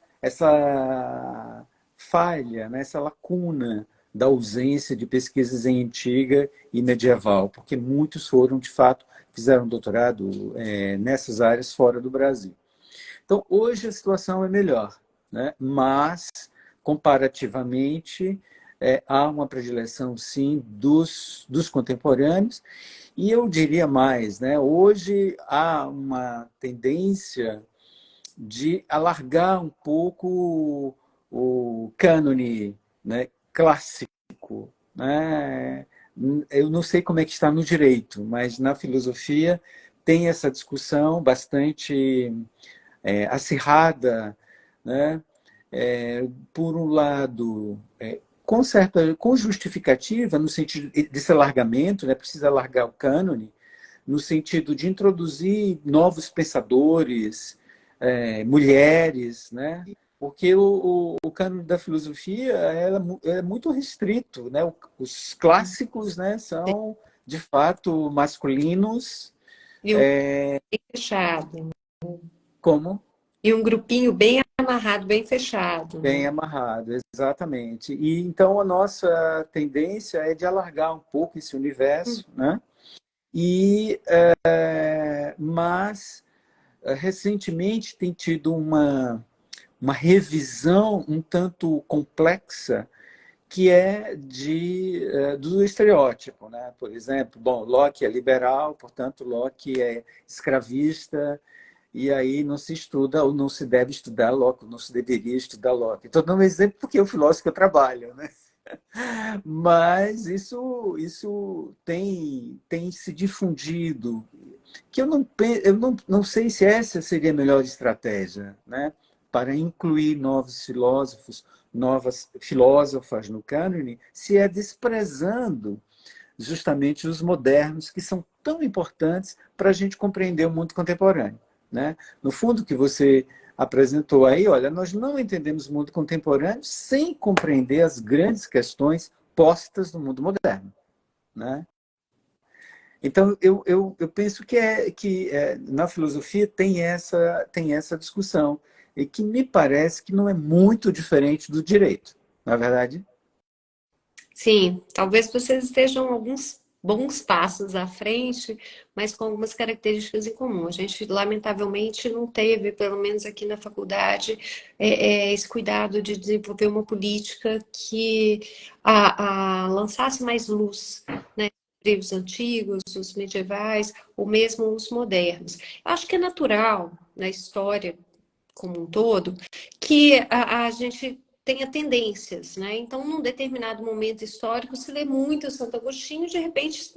falha, né, essa lacuna da ausência de pesquisas em antiga e medieval, porque muitos foram, de fato, fizeram doutorado nessas áreas fora do Brasil. Então, hoje a situação é melhor, né? Mas, comparativamente, há uma predileção, sim, dos contemporâneos, e eu diria mais, né? Hoje há uma tendência de alargar um pouco o cânone, né, clássico. Né? Eu não sei como é que está no direito, mas na filosofia tem essa discussão bastante acirrada, né? Por um lado, com justificativa, no sentido desse alargamento, né? Precisa alargar o cânone, no sentido de introduzir novos pensadores, mulheres, né? Porque o cânone da filosofia é muito restrito, né? Os clássicos, né, são, de fato, masculinos. E um bem fechado. Como? E um grupinho bem amarrado, bem fechado. Bem Né? amarrado, exatamente. E então a nossa tendência é de alargar um pouco esse universo, né? Mas recentemente tem tido uma revisão um tanto complexa que é do estereótipo, né? Por exemplo, bom, Locke é liberal, portanto Locke é escravista, e aí não se estuda ou não se deve estudar Locke, não se deveria estudar Locke. Estou dando um exemplo porque é o filósofo que eu trabalho, né? Mas isso tem se difundido, que eu não sei se essa seria a melhor estratégia, né? Para incluir novos filósofos, novas filósofas no cânone, se é desprezando justamente os modernos, que são tão importantes para a gente compreender o mundo contemporâneo. Né? No fundo, que você apresentou aí, olha, nós não entendemos o mundo contemporâneo sem compreender as grandes questões postas no mundo moderno. Né? Então, eu penso que na filosofia tem essa discussão, e que me parece que não é muito diferente do direito, na verdade. Sim, talvez vocês estejam alguns bons passos à frente, mas com algumas características em comum. A gente, lamentavelmente, não teve, pelo menos aqui na faculdade, esse cuidado de desenvolver uma política que lançasse mais luz, né? períodos antigos, os medievais, ou mesmo os modernos. Eu acho que é natural na história como um todo que a gente tenha tendências, né? Então, num determinado momento histórico, se lê muito Santo Agostinho, de repente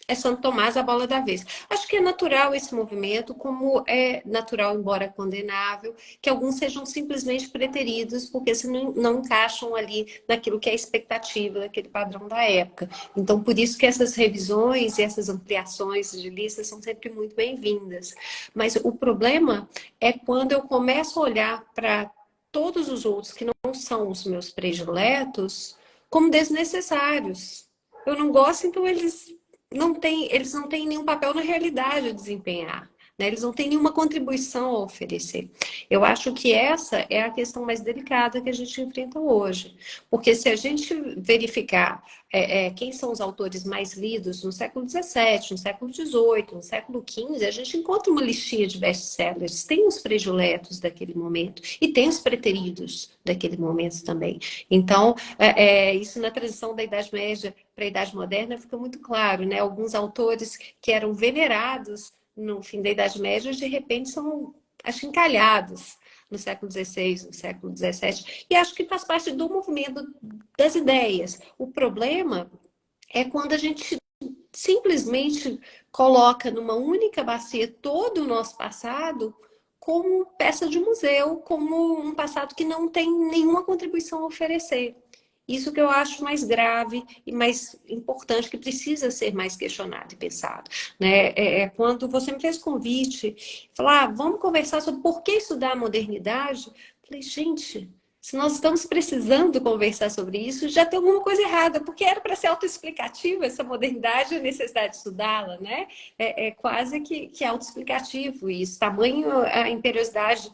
é Santo Tomás a bola da vez. Acho que é natural esse movimento, como é natural, embora condenável, que alguns sejam simplesmente preteridos, porque se não encaixam ali naquilo que é a expectativa daquele padrão da época. Então, por isso que essas revisões e essas ampliações de listas são sempre muito bem-vindas. Mas o problema é quando eu começo a olhar para todos os outros que não são os meus prediletos como desnecessários. Eu não gosto, então eles não têm nenhum papel na realidade a desempenhar. Né? Eles não têm nenhuma contribuição a oferecer. Eu acho que essa é a questão mais delicada que a gente enfrenta hoje. Porque se a gente verificar quem são os autores mais lidos no século XVII, no século XVIII, no século XV, a gente encontra uma listinha de best-sellers. Tem os prediletos daquele momento e tem os preteridos daquele momento também. Então, isso na transição da Idade Média para a Idade Moderna fica muito claro, né? Alguns autores que eram venerados no fim da Idade Média, de repente são achincalhados no século XVI, no século XVII. E acho que faz parte do movimento das ideias. O problema é quando a gente simplesmente coloca numa única bacia todo o nosso passado como peça de museu, como um passado que não tem nenhuma contribuição a oferecer. Isso que eu acho mais grave e mais importante, que precisa ser mais questionado e pensado. Né? Quando você me fez convite, falar, vamos conversar sobre por que estudar a modernidade, eu falei, gente, se nós estamos precisando conversar sobre isso, já tem alguma coisa errada, porque era para ser autoexplicativa essa modernidade, a necessidade de estudá-la, né? Quase que autoexplicativo isso, tamanho a imperiosidade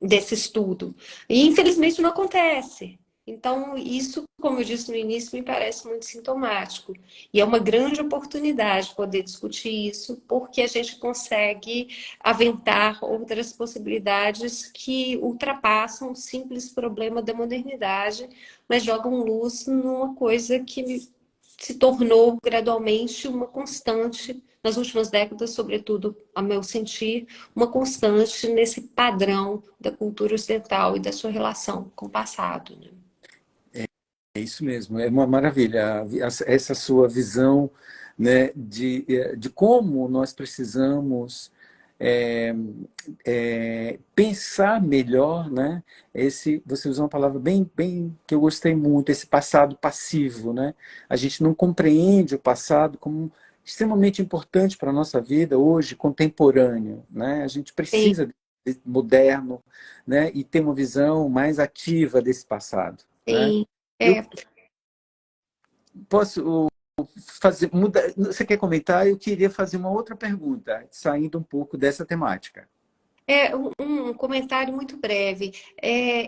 desse estudo. E, infelizmente, não acontece. Então, isso, como eu disse no início, me parece muito sintomático. E é uma grande oportunidade poder discutir isso, porque a gente consegue aventar outras possibilidades que ultrapassam o simples problema da modernidade, mas jogam luz numa coisa que se tornou gradualmente uma constante nas últimas décadas, sobretudo, a meu sentir, uma constante nesse padrão da cultura ocidental e da sua relação com o passado. Né? É isso mesmo, é uma maravilha essa sua visão, né, de como nós precisamos pensar melhor, né? Você usou uma palavra bem que eu gostei muito, esse passado passivo, né? A gente não compreende o passado como extremamente importante para a nossa vida hoje, contemporâneo, né? A gente Sim, precisa de moderno, né? E ter uma visão mais ativa desse passado, né? sim. Eu É, posso fazer, você quer comentar? Eu queria fazer uma outra pergunta, saindo um pouco dessa temática. um comentário muito breve.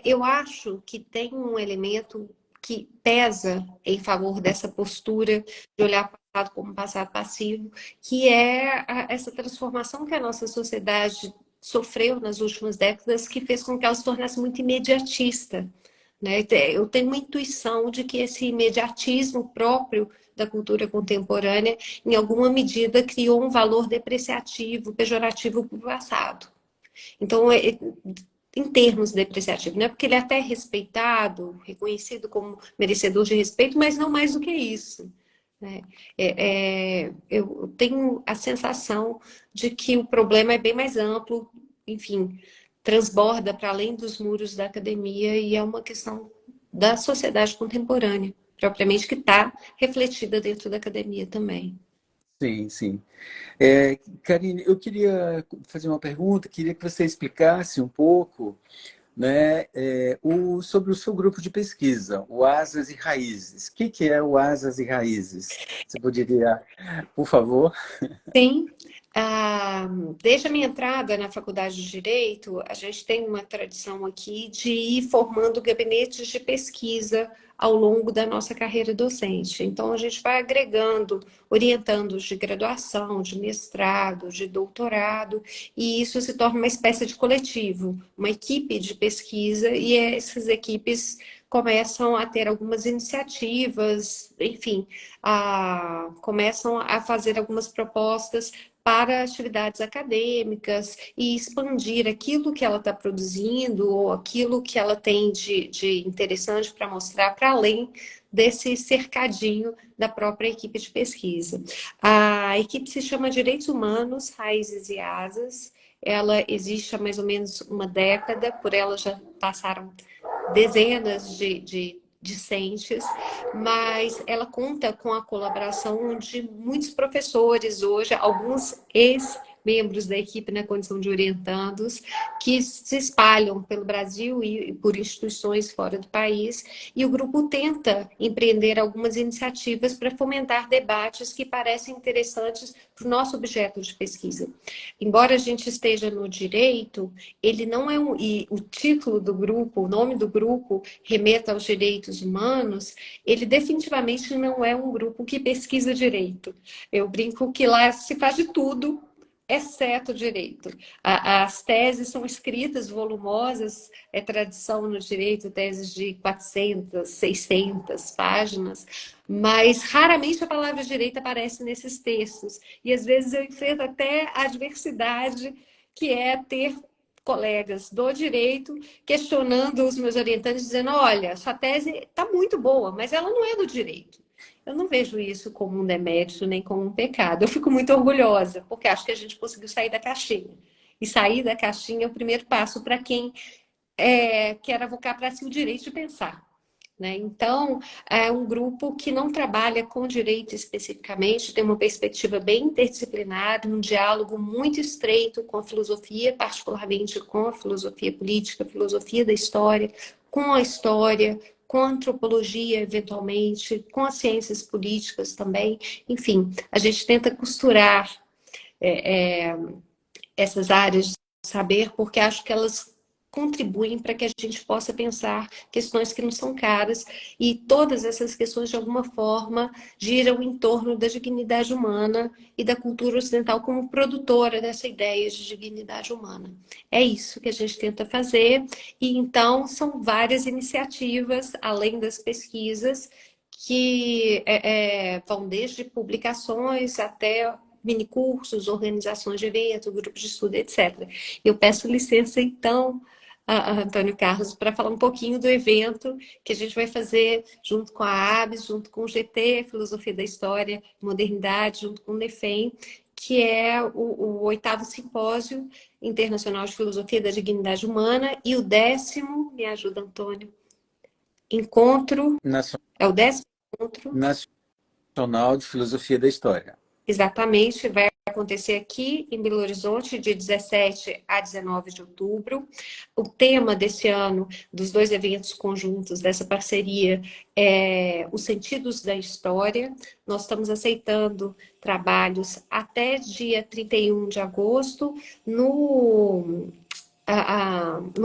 Eu acho que tem um elemento que pesa em favor dessa postura de olhar para o passado como um passado passivo, que é essa transformação que a nossa sociedade sofreu nas últimas décadas, que fez com que ela se tornasse muito imediatista. Né? Eu tenho uma intuição de que esse imediatismo próprio da cultura contemporânea, em alguma medida, criou um valor depreciativo, pejorativo para o passado. Então, em termos depreciativos, não é porque ele é até respeitado, reconhecido como merecedor de respeito, mas não mais do que isso. Né? Eu tenho a sensação de que o problema é bem mais amplo, enfim, transborda para além dos muros da academia e é uma questão da sociedade contemporânea, propriamente, que está refletida dentro da academia também. Sim, sim. Karine, eu queria fazer uma pergunta, queria que você explicasse um pouco, né, sobre o seu grupo de pesquisa, o Asas e Raízes. O que é o Asas e Raízes? Você poderia, por favor? Sim. Ah, desde a minha entrada na Faculdade de Direito, a gente tem uma tradição aqui de ir formando gabinetes de pesquisa ao longo da nossa carreira docente. Então, a gente vai agregando orientandos de graduação, de mestrado, de doutorado, e isso se torna uma espécie de coletivo, uma equipe de pesquisa, e essas equipes começam a ter algumas iniciativas, enfim, começam a fazer algumas propostas para atividades acadêmicas e expandir aquilo que ela está produzindo ou aquilo que ela tem de interessante para mostrar para além desse cercadinho da própria equipe de pesquisa. A equipe se chama Direitos Humanos, Raízes e Asas. Ela existe há mais ou menos uma década, por ela já passaram dezenas de discentes, mas ela conta com a colaboração de muitos professores hoje, alguns ex-membros da equipe na condição de orientandos, que se espalham pelo Brasil e por instituições fora do país, e o grupo tenta empreender algumas iniciativas para fomentar debates que parecem interessantes para o nosso objeto de pesquisa. Embora a gente esteja no direito, ele não é e o título do grupo, o nome do grupo remeta aos direitos humanos, ele definitivamente não é um grupo que pesquisa direito. Eu brinco que lá se faz de tudo, exceto direito. As teses são escritas volumosas, é tradição no direito, teses de 400, 600 páginas, mas raramente a palavra direito aparece nesses textos. E às vezes eu enfrento até a adversidade que é ter colegas do direito questionando os meus orientantes, dizendo: olha, sua tese está muito boa, mas ela não é do direito. Eu não vejo isso como um demérito nem como um pecado. Eu fico muito orgulhosa, porque acho que a gente conseguiu sair da caixinha. E sair da caixinha é o primeiro passo para quem quer avocar para si o direito de pensar. Né? Então, é um grupo que não trabalha com direito especificamente, tem uma perspectiva bem interdisciplinar, um diálogo muito estreito com a filosofia, particularmente com a filosofia política, a filosofia da história, com a história, com a antropologia, eventualmente, com as ciências políticas também. Enfim, a gente tenta costurar é, é, essas áreas de saber, porque acho que elas contribuem para que a gente possa pensar questões que não são caras, e todas essas questões, de alguma forma, giram em torno da dignidade humana e da cultura ocidental como produtora dessa ideia de dignidade humana. É isso que a gente tenta fazer, e então são várias iniciativas, além das pesquisas, que vão desde publicações até minicursos, organizações de eventos, grupos de estudo, etc. Eu peço licença, então, Antônio Carlos, para falar um pouquinho do evento que a gente vai fazer junto com a ABS, junto com o GT, Filosofia da História, Modernidade, junto com o NEFEM, que é o 8º Simpósio Internacional de Filosofia da Dignidade Humana e o 10º, me ajuda, Antônio, encontro, é o 10º encontro Nacional de Filosofia da História. Exatamente, vai acontecer aqui em Belo Horizonte, de 17 a 19 de outubro. O tema desse ano, dos dois eventos conjuntos dessa parceria, é os sentidos da história. Nós estamos aceitando trabalhos até dia 31 de agosto no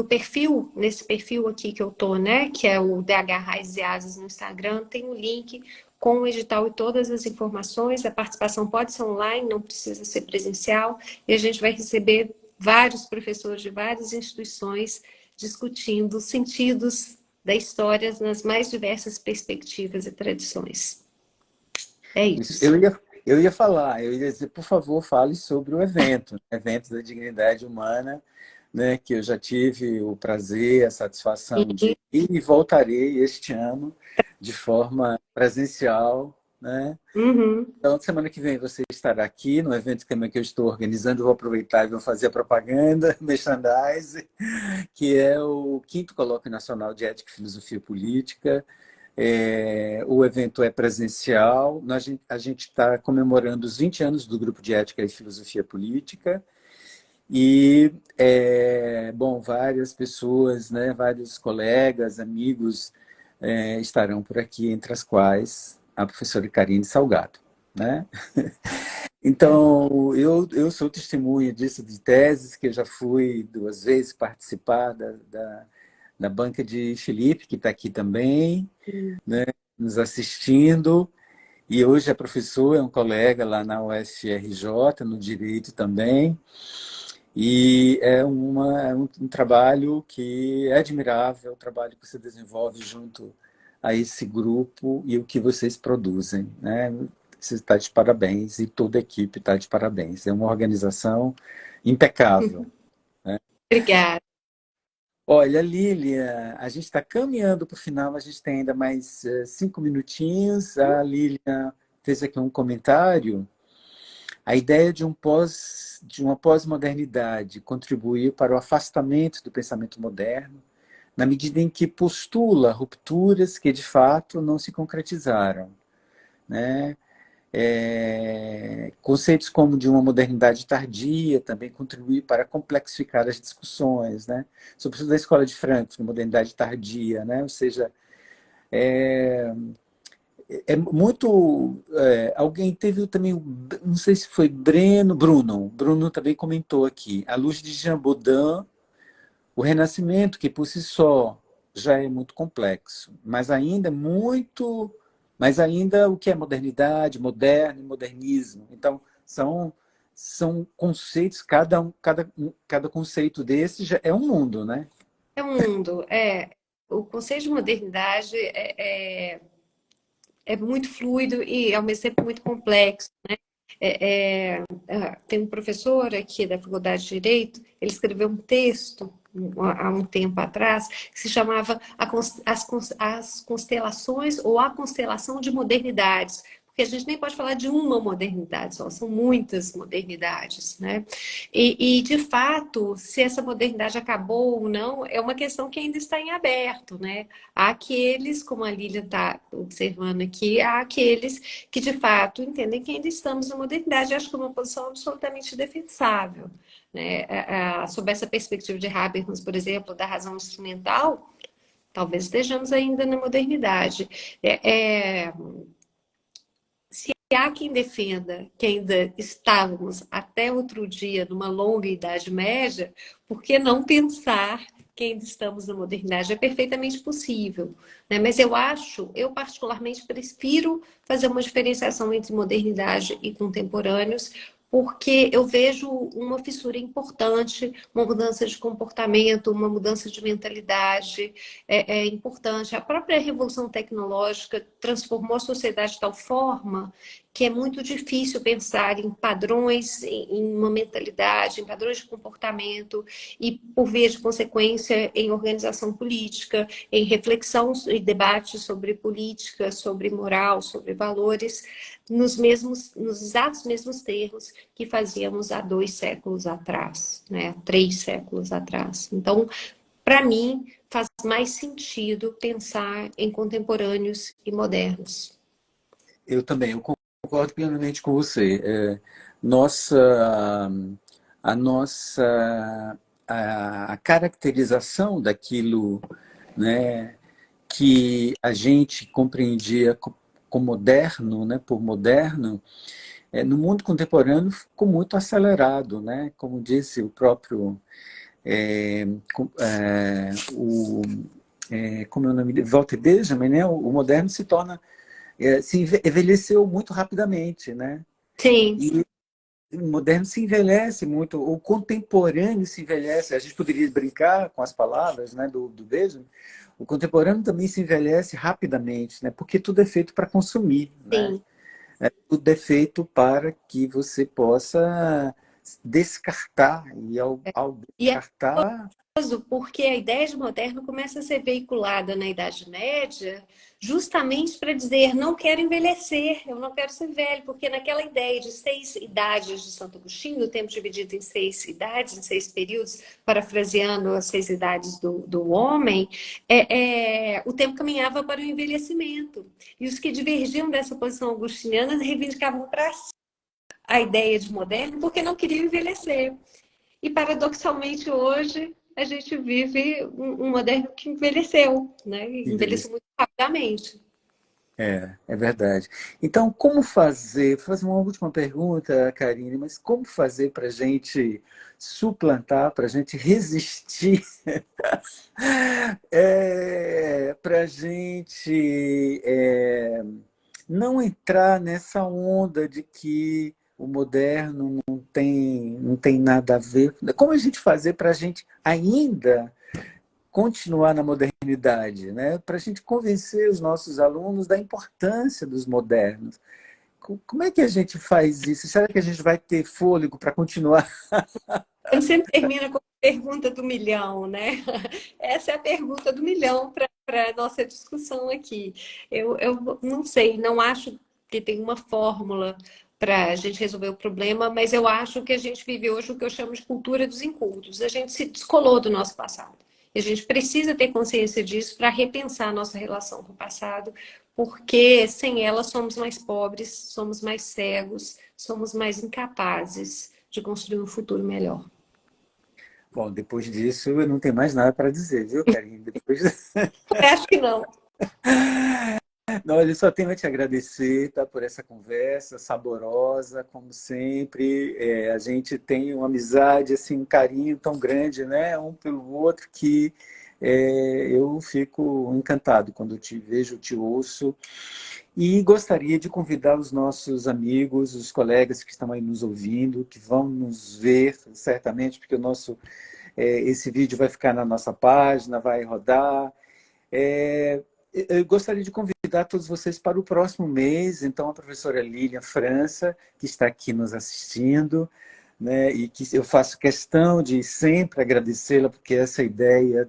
perfil, nesse perfil aqui que eu tô, né, que é o DH Raízes e Asas no Instagram, tem um link com o edital e todas as informações. A participação pode ser online, não precisa ser presencial, e a gente vai receber vários professores de várias instituições discutindo sentidos da história nas mais diversas perspectivas e tradições. É Isso. isso. Eu ia falar, eu ia dizer, por favor, fale sobre o evento, evento da dignidade humana, né, que eu já tive o prazer, a satisfação de ir e voltarei este ano de forma presencial, né? Uhum. Então, semana que vem você estará aqui no evento também que eu estou organizando. Eu vou aproveitar e vou fazer a propaganda, merchandise, que é o 5º Colóquio Nacional de Ética e Filosofia Política. O evento é presencial. A gente está comemorando os 20 anos do Grupo de Ética e Filosofia Política. E, bom, várias pessoas, né, vários colegas, amigos estarão por aqui, entre as quais a professora Karine Salgado. Né? Então, eu sou testemunha disso, de teses, que eu já fui 2 vezes participar da banca de Felipe, que está aqui também, Hum. né, nos assistindo. E hoje é professor, é um colega lá na UFRJ, no Direito também. E é um trabalho que é admirável, o trabalho que você desenvolve junto a esse grupo e o que vocês produzem, né? Você está de parabéns e toda a equipe está de parabéns. É uma organização impecável. Obrigada. Olha, Lília, a gente está caminhando para o final, a gente tem ainda mais 5 minutinhos. A Lília fez aqui um comentário. A ideia de uma pós-modernidade contribuir para o afastamento do pensamento moderno, na medida em que postula rupturas que, de fato, não se concretizaram, né? Conceitos como de uma modernidade tardia também contribuem para complexificar as discussões, né? Sobretudo da escola de Frankfurt, modernidade tardia, né? Ou seja, muito. Alguém teve também, não sei se foi Bruno também comentou aqui, à luz de Jean Baudin, o Renascimento, que por si só já é muito complexo, mas ainda o que é modernidade, moderno e modernismo. Então, são conceitos, cada conceito desse já é um mundo, né? É um mundo. O conceito de modernidade é muito fluido e, ao mesmo tempo, muito complexo. Tem um professor aqui da Faculdade de Direito, ele escreveu um texto há um tempo atrás que se chamava As Constelações ou a Constelação de Modernidades. Porque a gente nem pode falar de uma modernidade só, são muitas modernidades, né? De fato, se essa modernidade acabou ou não, é uma questão que ainda está em aberto, né? Há aqueles, como a Lília está observando aqui, há aqueles que de fato entendem que ainda estamos na modernidade. Acho que é uma posição absolutamente defensável, né? Sob essa perspectiva de Habermas, por exemplo, da razão instrumental, talvez estejamos ainda na modernidade. Se há quem defenda que ainda estávamos até outro dia numa longa Idade Média, por que não pensar que ainda estamos na modernidade? É perfeitamente possível, né? Mas eu particularmente prefiro fazer uma diferenciação entre modernidade e contemporâneos, porque eu vejo uma fissura importante, uma mudança de comportamento, uma mudança de mentalidade é importante. A própria revolução tecnológica transformou a sociedade de tal forma que é muito difícil pensar em padrões, em uma mentalidade, em padrões de comportamento e, por via de consequência, em organização política, em reflexão e debate sobre política, sobre moral, sobre valores, nos exatos mesmos termos que fazíamos há 2 séculos atrás, né? 3 séculos atrás. Então, para mim, faz mais sentido pensar em contemporâneos e modernos. Eu também, eu concordo plenamente com você. Nossa, a nossa a caracterização daquilo, né, que a gente compreendia como moderno, né, por moderno, no mundo contemporâneo ficou muito acelerado, né? Como disse o próprio como é o nome dele? Walter Benjamin, né? O moderno se torna se envelheceu muito rapidamente, né? Sim. E o moderno se envelhece muito, o contemporâneo se envelhece. A gente poderia brincar com as palavras, né, do Benjamin. O contemporâneo também se envelhece rapidamente, né? Porque tudo é feito para consumir, né? Sim. Tudo é feito para que você possa descartar e ao E é descartar curioso porque a ideia de moderno começa a ser veiculada na Idade Média justamente para dizer não quero envelhecer, eu não quero ser velho, porque naquela ideia de 6 idades de Santo Agostinho, o tempo dividido em 6 idades, em 6 períodos, parafraseando as 6 idades do homem, o tempo caminhava para o envelhecimento. E os que divergiam dessa posição agostiniana reivindicavam para si a ideia de moderno porque não queriam envelhecer. E, paradoxalmente, hoje a gente vive um moderno que envelheceu, né? Envelheceu envelhecer. muito rapidamente. É verdade. Então, como fazer? Vou fazer uma última pergunta, Karine, mas como fazer para a gente suplantar, para a gente resistir, para a gente não entrar nessa onda de que o moderno não tem nada a ver? Como a gente fazer para a gente ainda continuar na modernidade, né? Para a gente convencer os nossos alunos da importância dos modernos. Como é que a gente faz isso? Será que a gente vai ter fôlego para continuar? A gente sempre termina com a pergunta do milhão, né? Essa é a pergunta do milhão para a nossa discussão aqui. Eu não sei, não acho que tem uma fórmula para a gente resolver o problema, mas eu acho que a gente vive hoje o que eu chamo de cultura dos incultos. A gente se descolou do nosso passado. E a gente precisa ter consciência disso para repensar a nossa relação com o passado, porque sem ela somos mais pobres, somos mais cegos, somos mais incapazes de construir um futuro melhor. Bom, depois disso eu não tenho mais nada para dizer, viu, Karine? Depois... Acho que não. Não, eu só tenho a te agradecer, tá, por essa conversa saborosa, como sempre. A gente tem uma amizade, assim, um carinho tão grande, né, um pelo outro, que eu fico encantado quando te vejo, te ouço. E gostaria de convidar os nossos amigos, os colegas que estão aí nos ouvindo, que vão nos ver, certamente, porque esse vídeo vai ficar na nossa página, vai rodar. É, eu gostaria de convidar todos vocês para o próximo mês, então a professora Lilian França, que está aqui nos assistindo, né, e que eu faço questão de sempre agradecê-la, porque essa ideia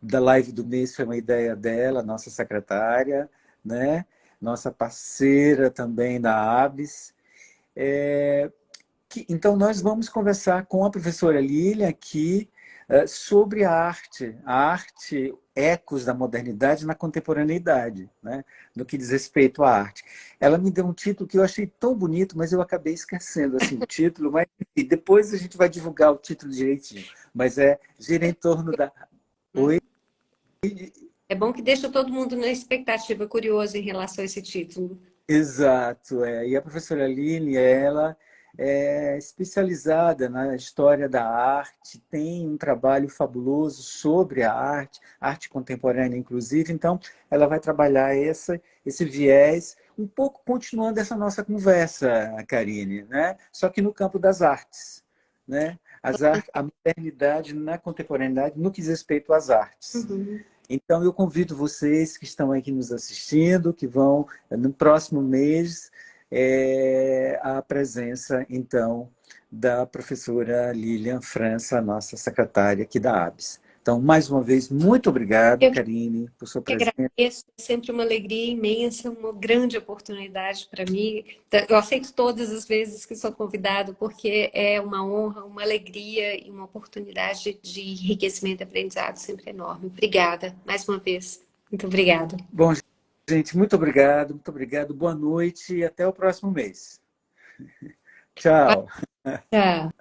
da live do mês foi uma ideia dela, nossa secretária, né, nossa parceira também da ABS. Então, nós vamos conversar com a professora Lília aqui sobre a arte ecos da modernidade na contemporaneidade, né? No que diz respeito à arte. Ela me deu um título que eu achei tão bonito, mas eu acabei esquecendo assim, o título, mas depois a gente vai divulgar o título direitinho. Mas gira em torno da... Oi? É bom que deixa todo mundo na expectativa, curioso em relação a esse título. Exato, e a professora Lili, ela é especializada na história da arte, tem um trabalho fabuloso sobre a arte contemporânea, inclusive, então ela vai trabalhar esse viés, um pouco continuando essa nossa conversa, Karine, né? Só que no campo das artes, né? A modernidade na contemporaneidade no que diz respeito às artes. Uhum. Então, eu convido vocês que estão aqui nos assistindo, que vão, no próximo mês, a presença, então, da professora Lilian França, nossa secretária aqui da ABS. Então, mais uma vez, muito obrigado, Eu Karine, por sua que presença. agradeço, é sempre uma alegria imensa, uma grande oportunidade para mim. Eu aceito todas as vezes que sou convidado, porque é uma honra, uma alegria e uma oportunidade de enriquecimento e aprendizado sempre enorme. Obrigada, mais uma vez. Muito obrigada. Bom, gente, muito obrigado, muito obrigado. Boa noite e até o próximo mês. Tchau. Tchau.